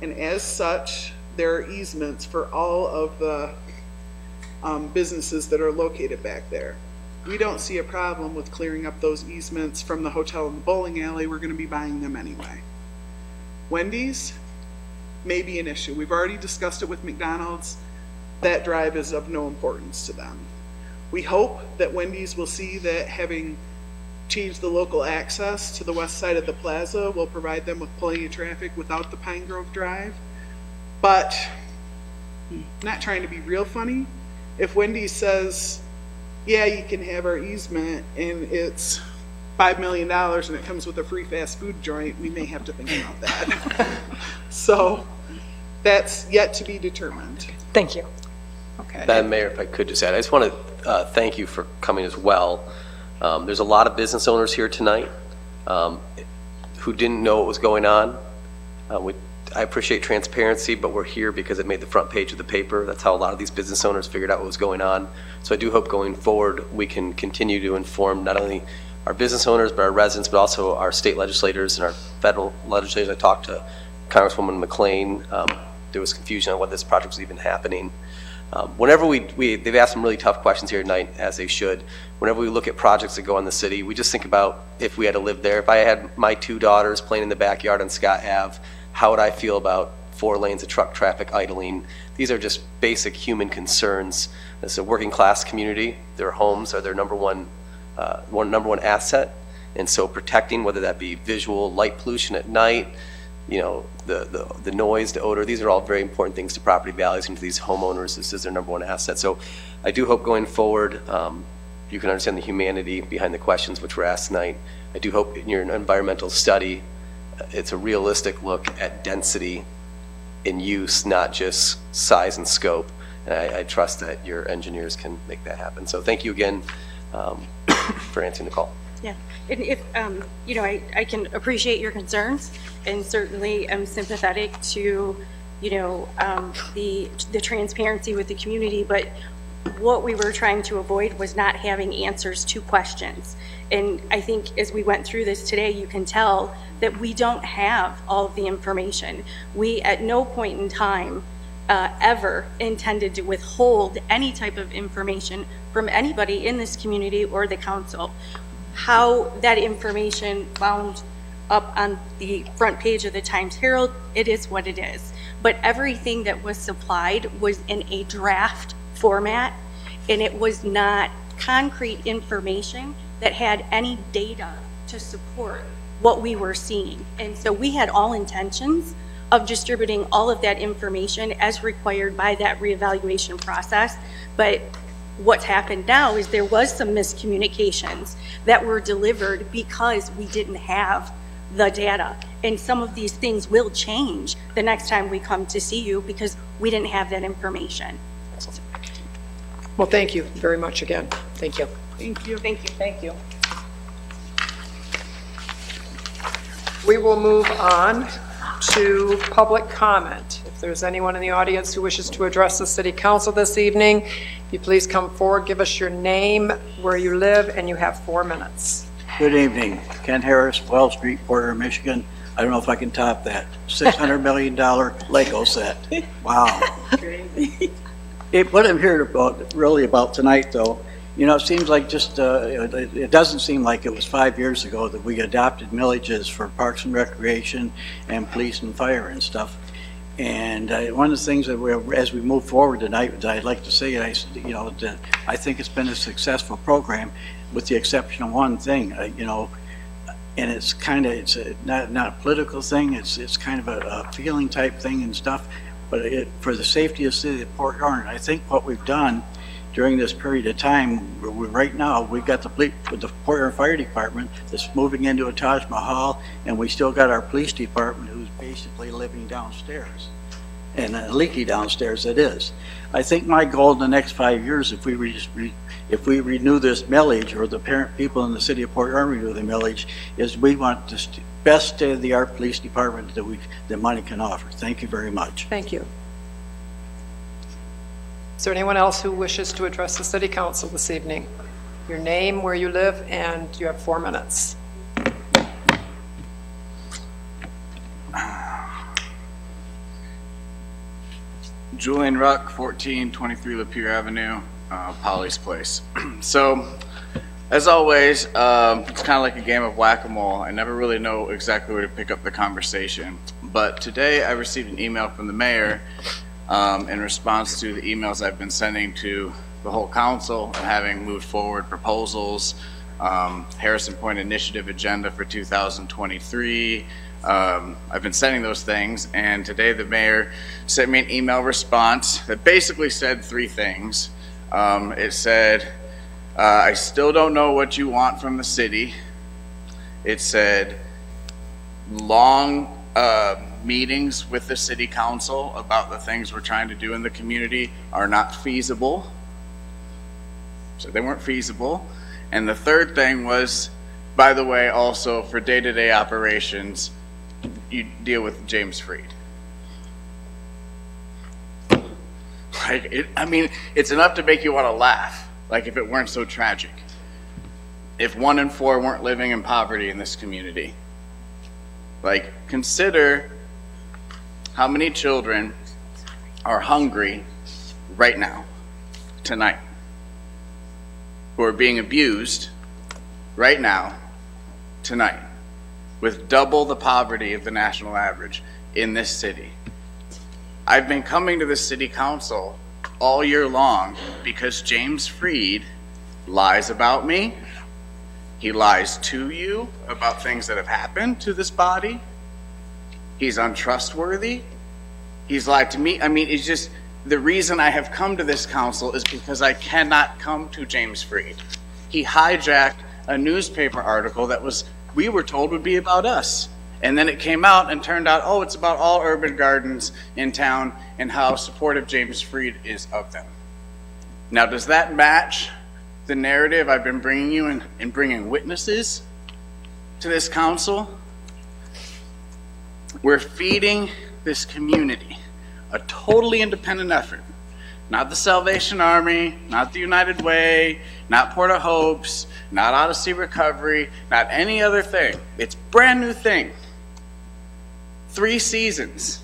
And as such, there are easements for all of the businesses that are located back there. We don't see a problem with clearing up those easements from the hotel and the bowling alley. We're going to be buying them anyway. Wendy's may be an issue. We've already discussed it with McDonald's. That drive is of no importance to them. We hope that Wendy's will see that having changed the local access to the west side of the plaza will provide them with plenty of traffic without the Pine Grove Drive. But, not trying to be real funny, if Wendy's says, yeah, you can have our easement and it's $5 million and it comes with a free fast food joint, we may have to think about that. So that's yet to be determined. Thank you. Okay. Madam Mayor, if I could just add, I just want to thank you for coming as well. There's a lot of business owners here tonight who didn't know what was going on. I appreciate transparency, but we're here because it made the front page of the paper. That's how a lot of these business owners figured out what was going on. So I do hope going forward we can continue to inform not only our business owners, but our residents, but also our state legislators and our federal legislators. I talked to Congresswoman McClain. There was confusion on whether this project was even happening. Whenever they've asked some really tough questions here tonight, as they should. Whenever we look at projects that go in the city, we just think about if we had to live there. If I had my 2 daughters playing in the backyard on Scott Ave, how would I feel about 4 lanes of truck traffic idling? These are just basic human concerns. As a working class community, their homes are their number one asset, and so protecting, whether that be visual, light pollution at night, you know, the noise, the odor, these are all very important things to property values and to these homeowners. This is their number one asset. So I do hope going forward you can understand the humanity behind the questions which were asked tonight. I do hope in your environmental study it's a realistic look at density in use, not just size and scope. And I trust that your engineers can make that happen. So thank you again for answering the call. Yeah, and if, you know, I can appreciate your concerns and certainly am sympathetic to, you know, the transparency with the community, but what we were trying to avoid was not having answers to questions. And I think as we went through this today, you can tell that we don't have all of the information. We at no point in time ever intended to withhold any type of information from anybody in this community or the council. How that information wound up on the front page of the Times-Herald, it is what it is. But everything that was supplied was in a draft format, and it was not concrete information that had any data to support what we were seeing. And so we had all intentions of distributing all of that information as required by that reevaluation process. But what's happened now is there was some miscommunications that were delivered because we didn't have the data. And some of these things will change the next time we come to see you because we didn't have that information. Well, thank you very much again. Thank you. Thank you. Thank you. Thank you. We will move on to public comment. If there's anyone in the audience who wishes to address the city council this evening, if you please come forward, give us your name, where you live, and you have 4 minutes. Good evening. Ken Harris, Wells Street, Porter, Michigan. I don't know if I can top that. $600 million Lego set. Wow. What I'm here really about tonight, though, you know, it seems like just, it doesn't seem like it was 5 years ago that we adopted millages for Parks and Recreation and police and fire and stuff. And one of the things that as we move forward tonight, that I'd like to say, I think it's been a successful program, with the exception of one thing, you know, and it's kind of, it's not a political thing, it's kind of a feeling type thing and stuff, but for the safety of the city of Port Huron, I think what we've done during this period of time, right now, we've got the Port Huron Fire Department that's moving into a Taj Mahal, and we still got our police department who's basically living downstairs, and leaky downstairs it is. I think my goal in the next 5 years, if we renew this millage, or the parent people in the city of Port Huron renew the millage, is we want the best state-of-the-art police department that money can offer. Thank you very much. Thank you. Is there anyone else who wishes to address the city council this evening? Your name, where you live, and you have 4 minutes. Julian Ruck, 1423 Lapeer Avenue, Polly's Place. So, as always, it's kind of like a game of whack-a-mole. I never really know exactly where to pick up the conversation. But today I received an email from the mayor in response to the emails I've been sending to the whole council and having moved forward proposals, Harrison Point Initiative agenda for 2023. I've been sending those things, and today the mayor sent me an email response that basically said 3 things. It said, I still don't know what you want from the city. It said, long meetings with the city council about the things we're trying to do in the community are not feasible. So they weren't feasible. And the third thing was, by the way, also for day-to-day operations, you deal with James Freed. Like, I mean, it's enough to make you want to laugh, like if it weren't so tragic. If 1 in 4 weren't living in poverty in this community. Like, consider how many children are hungry right now, tonight, who are being abused right now, tonight, with double the poverty of the national average in this city. I've been coming to the city council all year long because James Freed lies about me. He lies to you about things that have happened to this body. He's untrustworthy. He's lied to me. I mean, it's just, the reason I have come to this council is because I cannot come to James Freed. He hijacked a newspaper article that we were told would be about us. And then it came out and turned out, oh, it's about all urban gardens in town and how supportive James Freed is of them. Now, does that match the narrative I've been bringing you and bringing witnesses to this council? We're feeding this community a totally independent effort. Not the Salvation Army, not the United Way, not Port of Hopes, not Odyssey Recovery, not any other thing. It's a brand new thing. 3 seasons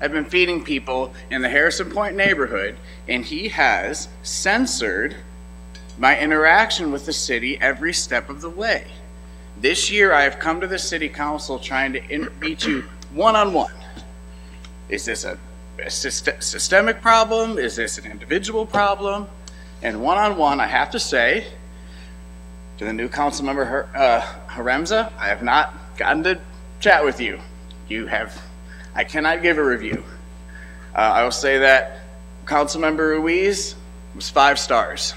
I've been feeding people in the Harrison Point neighborhood, and he has censored my interaction with the city every step of the way. This year I have come to the city council trying to meet you one-on-one. Is this a systemic problem? Is this an individual problem? And one-on-one, I have to say to the new council member, Haremza, I have not gotten to chat with you. I cannot give a review. I will say that Councilmember Ruiz was 5 stars.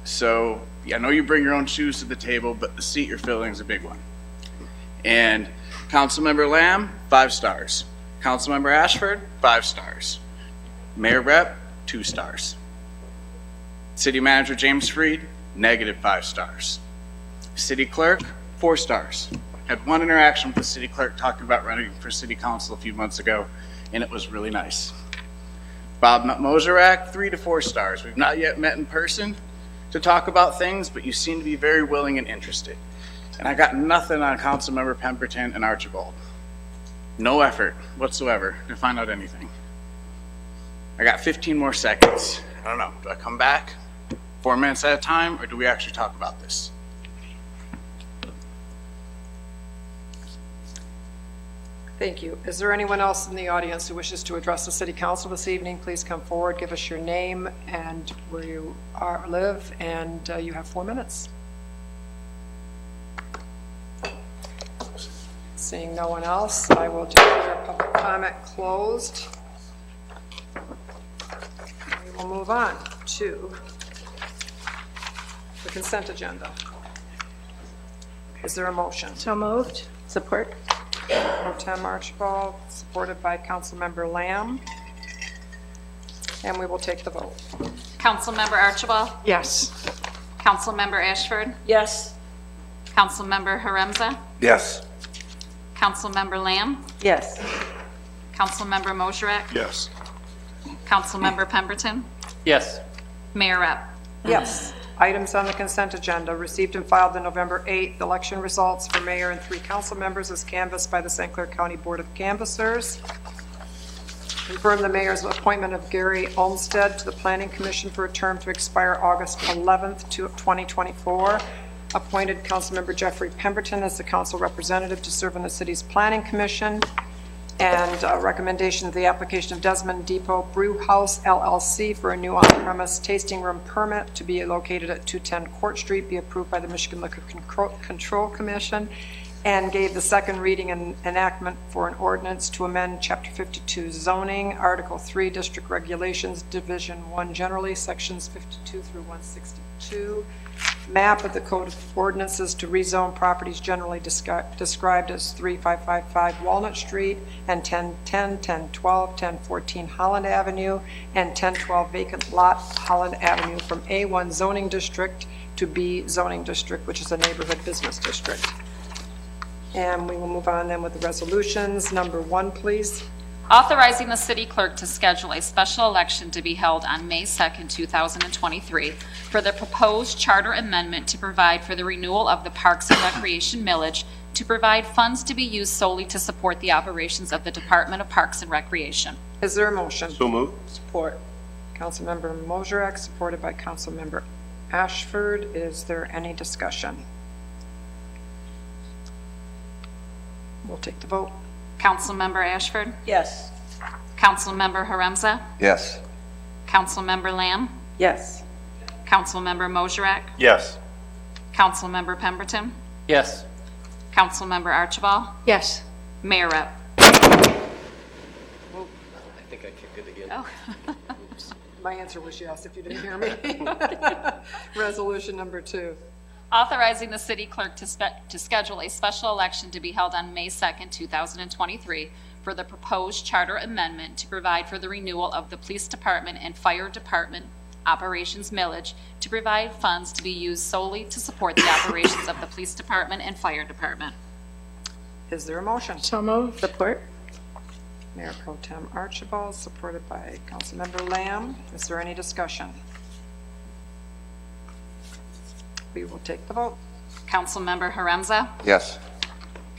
So I know you bring your own shoes to the table, but the seat you're filling is a big one. And Councilmember Lamb, 5 stars. Councilmember Ashford, 5 stars. Mayor Rep, 2 stars. City Manager James Freed, -5 stars. City Clerk, 4 stars. Had one interaction with the city clerk talking about running for city council a few months ago, and it was really nice. Bob Moserak, 3 to 4 stars. We've not yet met in person to talk about things, but you seem to be very willing and interested. And I got nothing on Councilmember Pemberton and Archibald. No effort whatsoever to find out anything. I got 15 more seconds. I don't know, do I come back 4 minutes at a time, or do we actually talk about this? Thank you. Is there anyone else in the audience who wishes to address the city council this evening? Please come forward, give us your name and where you live, and you have 4 minutes. Seeing no one else, I will declare public comment closed. We will move on to the consent agenda. Is there a motion? So moved. Support. Pro Tem Archibald, supported by Councilmember Lamb. And we will take the vote. Councilmember Archibald? Yes. Councilmember Ashford? Yes. Councilmember Haremza? Yes. Councilmember Lamb? Yes. Councilmember Moserak? Yes. Councilmember Pemberton? Yes. Mayor Rep? Yes. Items on the consent agenda received and filed on November 8th. Election results for mayor and 3 council members as canvassed by the St. Clair County Board of Canvassers. Confirm the mayor's appointment of Gary Olmsted to the Planning Commission for a term to expire August 11th, 2024. Appointed Councilmember Jeffrey Pemberton as the council representative to serve on the city's Planning Commission. And recommendation of the application of Desmond Depot Brew House LLC for a new on-premise tasting room permit to be located at 210 Court Street be approved by the Michigan Liquor Control Commission, and gave the second reading and enactment for an ordinance to amend Chapter 52 zoning, Article 3 District Regulations, Division 1 generally, Sections 52 through 162. Map of the Code of Ordinances to rezone properties generally described as 3555 Walnut Street and 1010, 1012, 1014 Holland Avenue, and 1012 vacant lot Holland Avenue from A1 zoning district to B zoning district, which is a neighborhood business district. And we will move on then with the resolutions. Number 1, please. Authorizing the city clerk to schedule a special election to be held on May 2nd, 2023 for the proposed charter amendment to provide for the renewal of the Parks and Recreation millage to provide funds to be used solely to support the operations of the Department of Parks and Recreation. Is there a motion? So moved. Support. Councilmember Moserak, supported by Councilmember Ashford. Is there any discussion? We'll take the vote. Councilmember Ashford? Yes. Councilmember Haremza? Yes. Councilmember Lamb? Yes. Councilmember Moserak? Yes. Councilmember Pemberton? Yes. Councilmember Archibald? Yes. Mayor Rep? I think I kicked it again. Oh. My answer was yes, if you didn't hear me. Resolution number 2. Authorizing the city clerk to schedule a special election to be held on May 2nd, 2023 for the proposed charter amendment to provide for the renewal of the police department and fire department operations millage to provide funds to be used solely to support the operations of the police department and fire department. Is there a motion? So moved. Support. Mayor Pro Tem Archibald, supported by Councilmember Lamb. Is there any discussion? We will take the vote. Councilmember Haremza? Yes.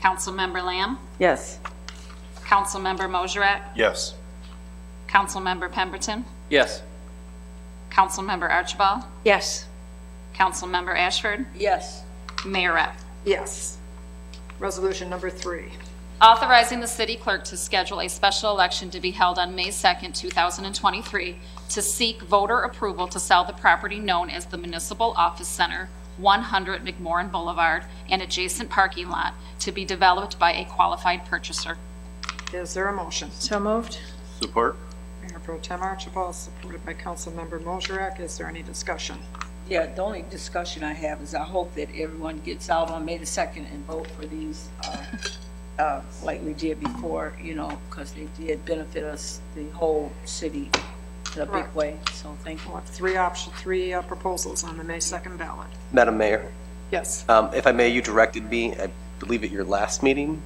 Councilmember Lamb? Yes. Councilmember Moserak? Yes. Councilmember Pemberton? Yes. Councilmember Archibald? Yes. Councilmember Ashford? Yes. Mayor Rep? Yes. Resolution number 3. Authorizing the city clerk to schedule a special election to be held on May 2nd, 2023 to seek voter approval to sell the property known as the Municipal Office Center, 100 McMorran Boulevard, and adjacent parking lot to be developed by a qualified purchaser. Is there a motion? So moved. Support. Mayor Pro Tem Archibald, supported by Councilmember Moserak. Is there any discussion? Yeah, the only discussion I have is I hope that everyone gets out on May the 2nd and vote for these, like we did before, you know, because they did benefit us, the whole city, in a big Correct. way. So thank you. We'll have three proposals on the May 2nd ballot. Madam Mayor, Yes. if I may, you directed me, believe at your last meeting,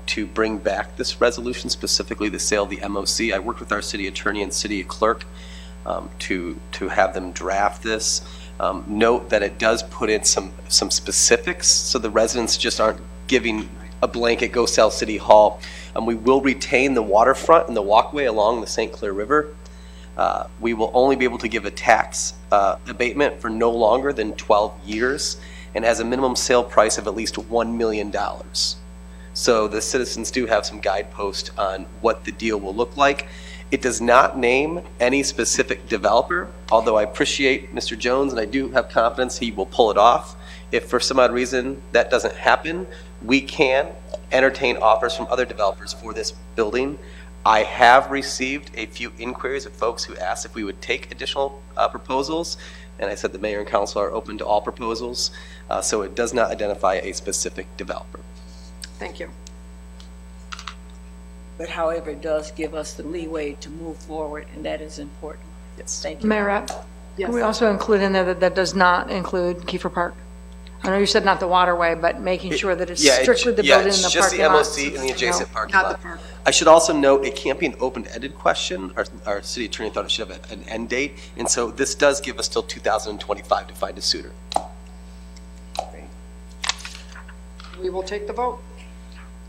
to bring back this resolution, specifically the sale of the MOC. I worked with our city attorney and city clerk to have them draft this. Note that it does put in some specifics, so the residents just aren't giving a blanket, go sell City Hall. We will retain the waterfront and the walkway along the St. Clair River. We will only be able to give a tax abatement for no longer than 12 years and has a minimum sale price of at least $1 million. So the citizens do have some guideposts on what the deal will look like. It does not name any specific developer, although I appreciate Mr. Jones and I do have confidence he will pull it off. If for some odd reason that doesn't happen, we can entertain offers from other developers for this building. I have received a few inquiries of folks who asked if we would take additional proposals, and I said the mayor and council are open to all proposals, so it does not identify a specific developer. Thank you. But however, it does give us the leeway to move forward, and that is important. Yes. Thank you. Mayor, can we also include in there that that does not include Kiefer Park? I know you said not the waterway, but making sure that it's strictly the building and the parking lot. it's just the MOC and the adjacent parking not lot. the park. I should also note, it can't be an open-ended question. Our city attorney thought it should have an end date, and so this does give us till 2025 to find a suitor. We will take the vote.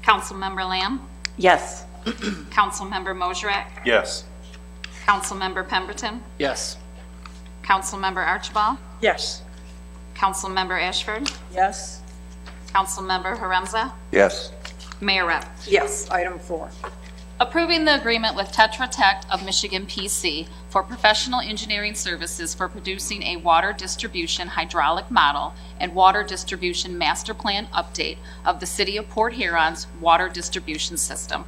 Councilmember Lamb? Yes. Councilmember Mosrek? Yes. Councilmember Pemberton? Yes. Councilmember Archibald? Yes. Councilmember Ashford? Yes. Councilmember Haremza? Yes. Mayor Rep. Yes. Item 4. Approving the agreement with Tetra Tech of Michigan PC for professional engineering services for producing a water distribution hydraulic model and water distribution master plan update of the City of Port Huron's water distribution system.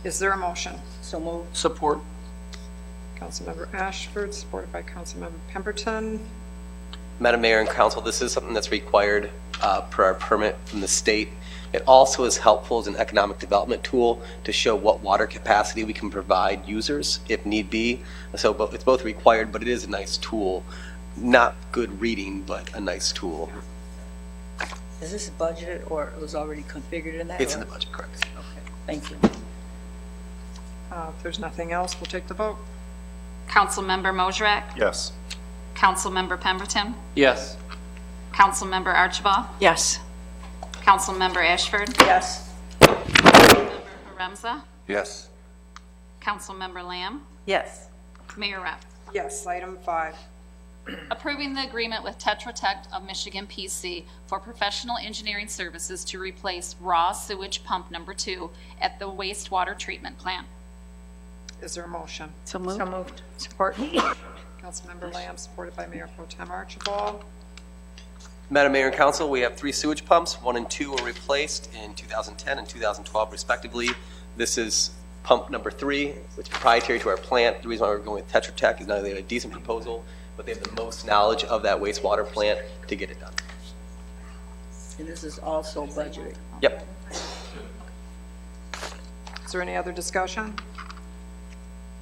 Is there a motion? So moved. Support. Councilmember Ashford, supported by Councilmember Pemberton. Madam Mayor and Council, this is something that's required per our permit from the state. It also is helpful as an economic development tool to show what water capacity we can provide users if need be. So it's both required, but it is a nice tool. Not good reading, but a nice tool. Is this budgeted or it was already configured in that? It's in the budget, correct. Okay, thank you. If there's nothing else, we'll take the vote. Councilmember Mosrek? Yes. Councilmember Pemberton? Yes. Councilmember Archibald? Yes. Councilmember Ashford? Yes. Councilmember Haremza? Yes. Councilmember Lamb? Yes. Mayor Rep. Yes. Item 5. Approving the agreement with Tetra Tech of Michigan PC for professional engineering services to replace raw sewage pump number 2 at the wastewater treatment plant. Is there a motion? So moved. So moved. Support. Councilmember Lamb, supported by Mayor Pro Tem Archibald. Madam Mayor and Council, we have 3 sewage pumps. 1 and 2 were replaced in 2010 and 2012 respectively. This is pump number 3, which is proprietary to our plant. The reason why we're going with Tetra Tech is not only they have a decent proposal, but they have the most knowledge of that wastewater plant to get it done. And this is also budgeted. Yep. Is there any other discussion?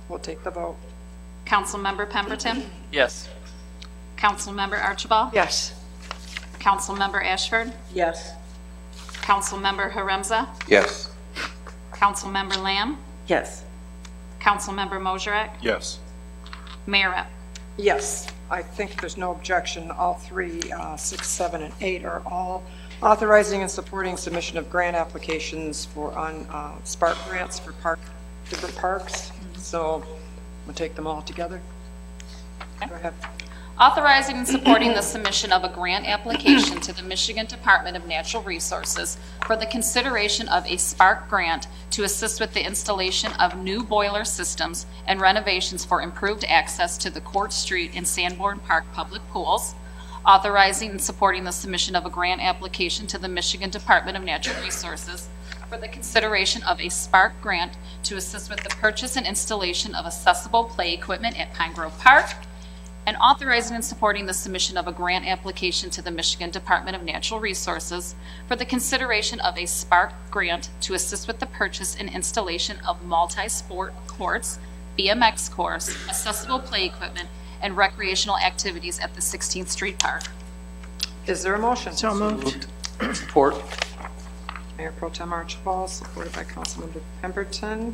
We'll take the vote. Councilmember Pemberton? Yes. Councilmember Archibald? Yes. Councilmember Ashford? Yes. Councilmember Haremza? Yes. Councilmember Lamb? Yes. Councilmember Mosrek? Yes. Mayor Rep. Yes. I think there's no objection. All 3, 6, 7, and 8 are all authorizing and supporting submission of grant applications for Spark grants for different parks. So we'll take them all together. Go ahead. Authorizing and supporting the submission of a grant application to the Michigan Department of Natural Resources for the consideration of a Spark grant to assist with the installation of new boiler systems and renovations for improved access to the Court Street and Sanborn Park public pools. Authorizing and supporting the submission of a grant application to the Michigan Department of Natural Resources for the consideration of a Spark grant to assist with the purchase and installation of accessible play equipment at Pine Grove Park. And authorizing and supporting the submission of a grant application to the Michigan Department of Natural Resources for the consideration of a Spark grant to assist with the purchase and installation of multi-sport courts, BMX course, accessible play equipment, and recreational activities at the 16th Street Park. Is there a motion? So moved. Support. Mayor Pro Tem Archibald, supported by Councilmember Pemberton.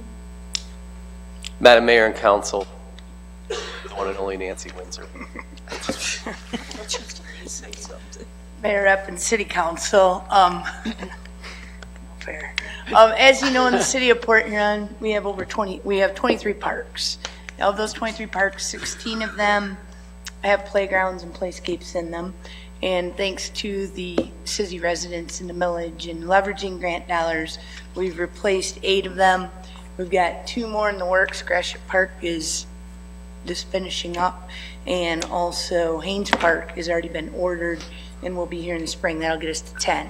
Madam Mayor and Council, the one and only Nancy Windsor. Mayor Rep and City Council, fair. As you know, in the city of Port Huron, we have 23 parks. Of those 23 parks, 16 of them have playgrounds and playscapes in them. And thanks to the city residents in the millage and leveraging grant dollars, we've replaced 8 of them. We've got 2 more in the works. Gratiot Park is just finishing up, and also Haynes Park has already been ordered and will be here in the spring. That'll get us to 10.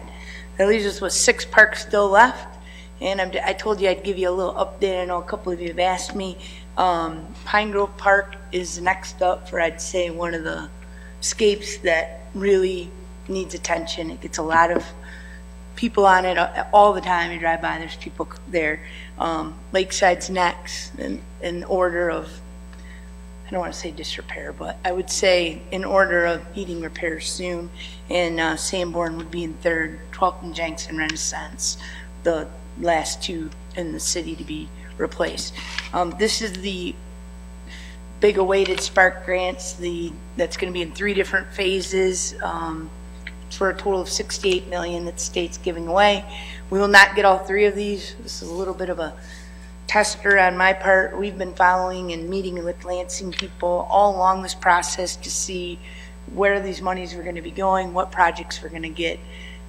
That leaves us with 6 parks still left, and I told you I'd give you a little update. I know a couple of you have asked me. Pine Grove Park is next up for, I'd say, one of the scapes that really needs attention. It gets a lot of people on it all the time. You drive by, there's people there. Lakeside's next in order of, I don't want to say disrepair, but I would say in order of heating repairs soon. And Sanborn would be in third, 12th and Jenks and Renaissance, the last 2 in the city to be replaced. This is the big awaited Spark grants. That's going to be in 3 different phases for a total of $68 million that the state's giving away. We will not get all 3 of these. This is a little bit of a tester on my part. We've been following and meeting with Lansing people all along this process to see where these monies were going to be going, what projects were going to get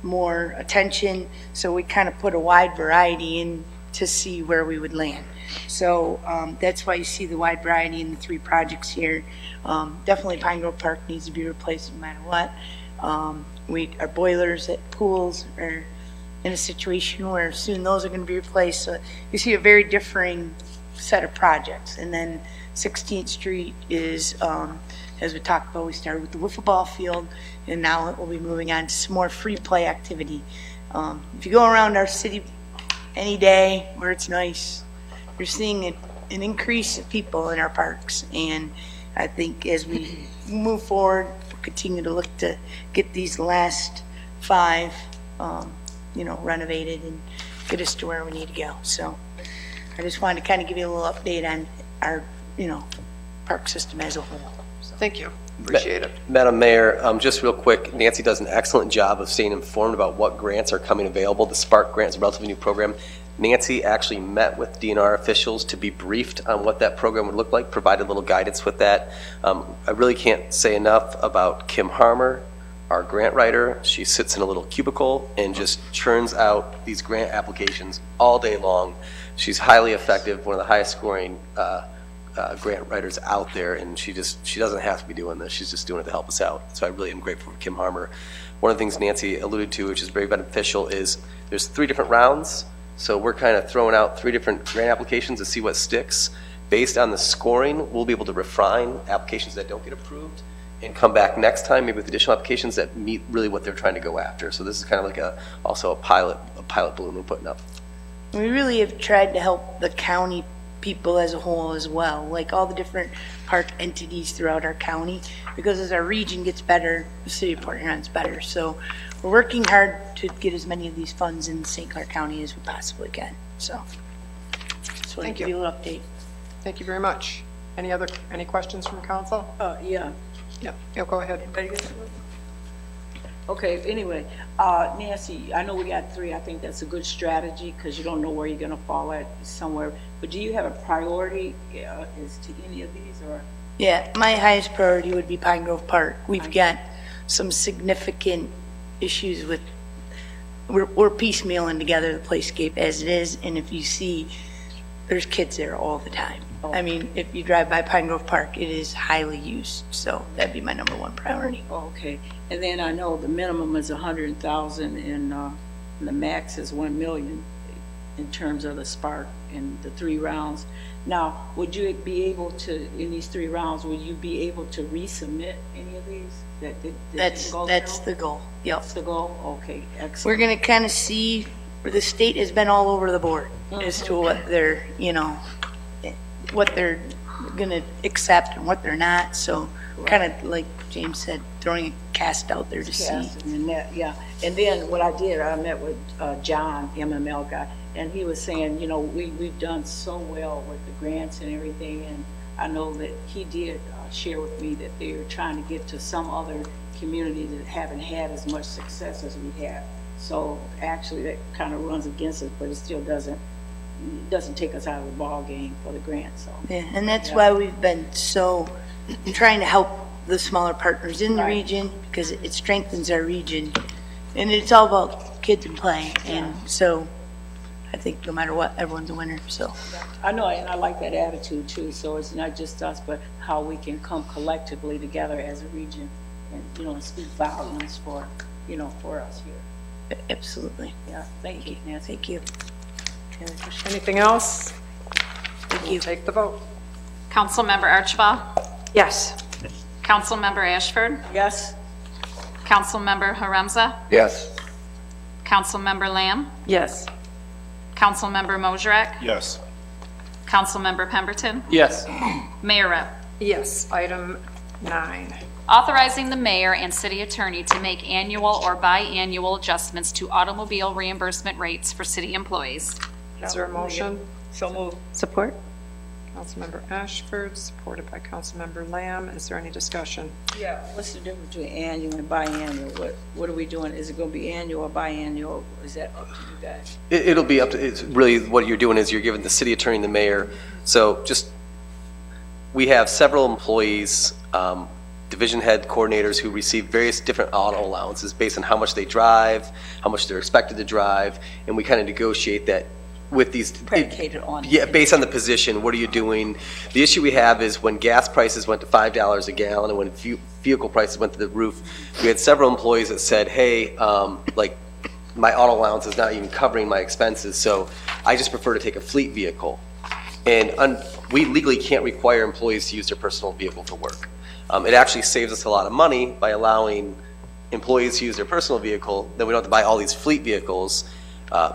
more attention. So we kind of put a wide variety in to see where we would land. So that's why you see the wide variety in the 3 projects here. Definitely Pine Grove Park needs to be replaced no matter what. Our boilers at pools are in a situation where soon those are going to be replaced. So you see a very differing set of projects. And then 16th Street is, as we talked about, we started with the wiffle ball field, and now we'll be moving on to some more free play activity. If you go around our city any day where it's nice, you're seeing an increase of people in our parks. And I think as we move forward, we'll continue to look to get these last 5 renovated and get us to where we need to go. So I just wanted to kind of give you a little update on our, park system as a whole. So. Thank you. Appreciate it. Madam Mayor, just real quick, Nancy does an excellent job of staying informed about what grants are coming available. The Spark Grant is a relatively new program. Nancy actually met with DNR officials to be briefed on what that program would look like, provided a little guidance with that. I really can't say enough about Kim Harmer, our grant writer. She sits in a little cubicle and just churns out these grant applications all day long. She's highly effective, one of the highest scoring grant writers out there, and she doesn't have to be doing this. She's just doing it to help us out. So I really am grateful for Kim Harmer. One of the things Nancy alluded to, which is very beneficial, is there's 3 different rounds. So we're kind of throwing out 3 different grant applications to see what sticks. Based on the scoring, we'll be able to refine applications that don't get approved and come back next time maybe with additional applications that meet really what they're trying to go after. So this is kind of like also a pilot balloon we're putting up. We really have tried to help the county people as a whole as well, like all the different park entities throughout our county, because as our region gets better, the city of Port Huron's better. So we're working hard to get as many of these funds in St. Clair County as we possibly can. So Thank you. Give you a little update. Thank you very much. Any questions from council? Yeah. Yeah, go ahead. Okay, anyway, Nancy, I know we got 3. I think that's a good strategy because you don't know where you're going to fall at somewhere. But do you have a priority as to any of these? Or? Yeah, my highest priority would be Pine Grove Park. We've got some significant issues with, we're piecemealing together the playscape as it is, and if you see, there's kids there all the time. Oh. I mean, if you drive by Pine Grove Park, it is highly used, so that'd be my number 1 priority. Okay, and then I know the minimum is 100,000 and the max is 1 million in terms of the Spark and the 3 rounds. Now, would you be able to, in these 3 rounds, would you be able to resubmit any of these? That's the goal. Yep. That's the goal? Okay, excellent. We're going to kind of see where the state has been all over the board as to what their, what their gonna accept and what they're not, so kind of like James said, throwing a cast out there to see. And that, yeah. And then what I did, I met with John, MML guy, and he was saying, you know, we've done so well with the grants and everything, and I know that he did share with me that they're trying to get to some other community that haven't had as much success as we have. So actually that kind of runs against us, but it still doesn't take us out of the ball game for the grant, so. Yeah, and that's why we've been so trying to help the smaller partners in the region, because it strengthens our region. And it's all about kids and play, and so I think no matter what, everyone's a winner, so. I know, and I like that attitude too, so it's not just us, but how we can come collectively together as a region and, you know, speak volumes for, you know, for us here. Absolutely. Yeah, thank you, Nancy. Thank you. Anything else? Thank you. Take the vote. Councilmember Archibald? Yes. Councilmember Ashford? Yes. Councilmember Haremza? Yes. Councilmember Lamb? Yes. Councilmember Mosrek? Yes. Councilmember Pemberton? Yes. Mayor Rep? Yes. Item 9. Authorizing the mayor and city attorney to make annual or biannual adjustments to automobile reimbursement rates for city employees. Is there a motion? So moved. Support? Councilmember Ashford, supported by Councilmember Lamb. Is there any discussion? Yeah, what's the difference between annual and biannual? What are we doing? Is it gonna be annual or biannual? Is that up to you guys? It'll be up to, it's really what you're doing is you're giving the city attorney and the mayor. So we have several employees, division head coordinators who receive various different auto allowances based on how much they drive, how much they're expected to drive, and we kind of negotiate that with these. Predicated on. Yeah, based on the position, what are you doing? The issue we have is when gas prices went to $5 a gallon and when vehicle prices went to the roof, we had several employees that said, hey, like my auto allowance is not even covering my expenses, so I just prefer to take a fleet vehicle. And we legally can't require employees to use their personal vehicle for work. It actually saves us a lot of money by allowing employees to use their personal vehicle, then we don't have to buy all these fleet vehicles.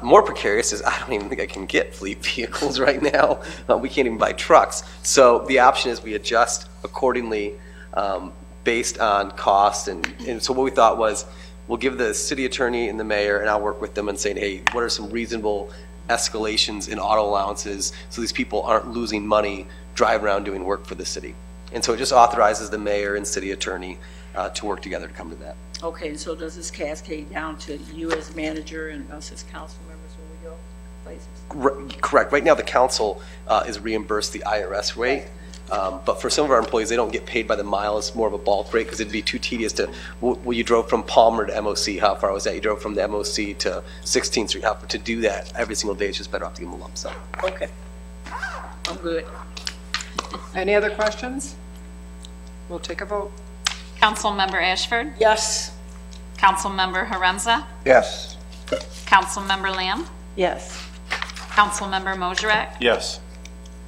More precarious is I don't even think I can get fleet vehicles right now. We can't even buy trucks. So the option is we adjust accordingly based on cost. And so what we thought was we'll give the city attorney and the mayor, and I'll work with them and saying, hey, what are some reasonable escalations in auto allowances so these people aren't losing money driving around doing work for the city. And so it just authorizes the mayor and city attorney to work together to come to that. Okay, and so does this cascade down to you as manager and us as council members when we go places? Correct. Right now, the council is reimbursed the IRS rate. But for some of our employees, they don't get paid by the mile. It's more of a bulk rate because it'd be too tedious to, well, you drove from Palmer to MOC, how far was that? You drove from the MOC to 16th Street, how far to do that every single day? It's just better off to give them a lump sum. Okay. I'm good. Any other questions? We'll take a vote. Councilmember Ashford? Yes. Councilmember Haremza? Yes. Councilmember Lamb? Yes. Councilmember Mosrek? Yes.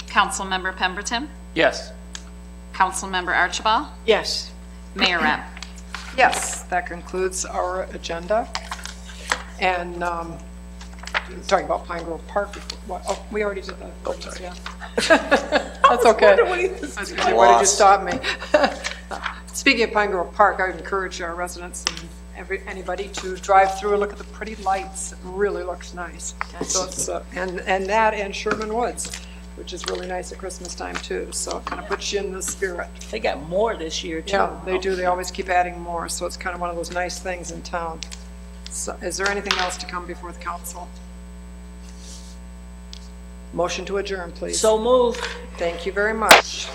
Councilmember Pemberton? Yes. Councilmember Archibald? Yes. Mayor Rep? Yes, that concludes our agenda. And talking about Pine Grove Park before, what, oh, we already did that. Oh, sorry. Yeah. That's okay. Why did you stop me? Speaking of Pine Grove Park, I would encourage our residents and anybody to drive through and look at the pretty lights. It really looks nice. So it's, and that and Sherman Woods, which is really nice at Christmas time too. So it kind of puts you in the spirit. They got more this year too. Yeah, they do. They always keep adding more. So it's kind of one of those nice things in town. So is there anything else to come before the council? Motion to adjourn, please. So moved. Thank you very much.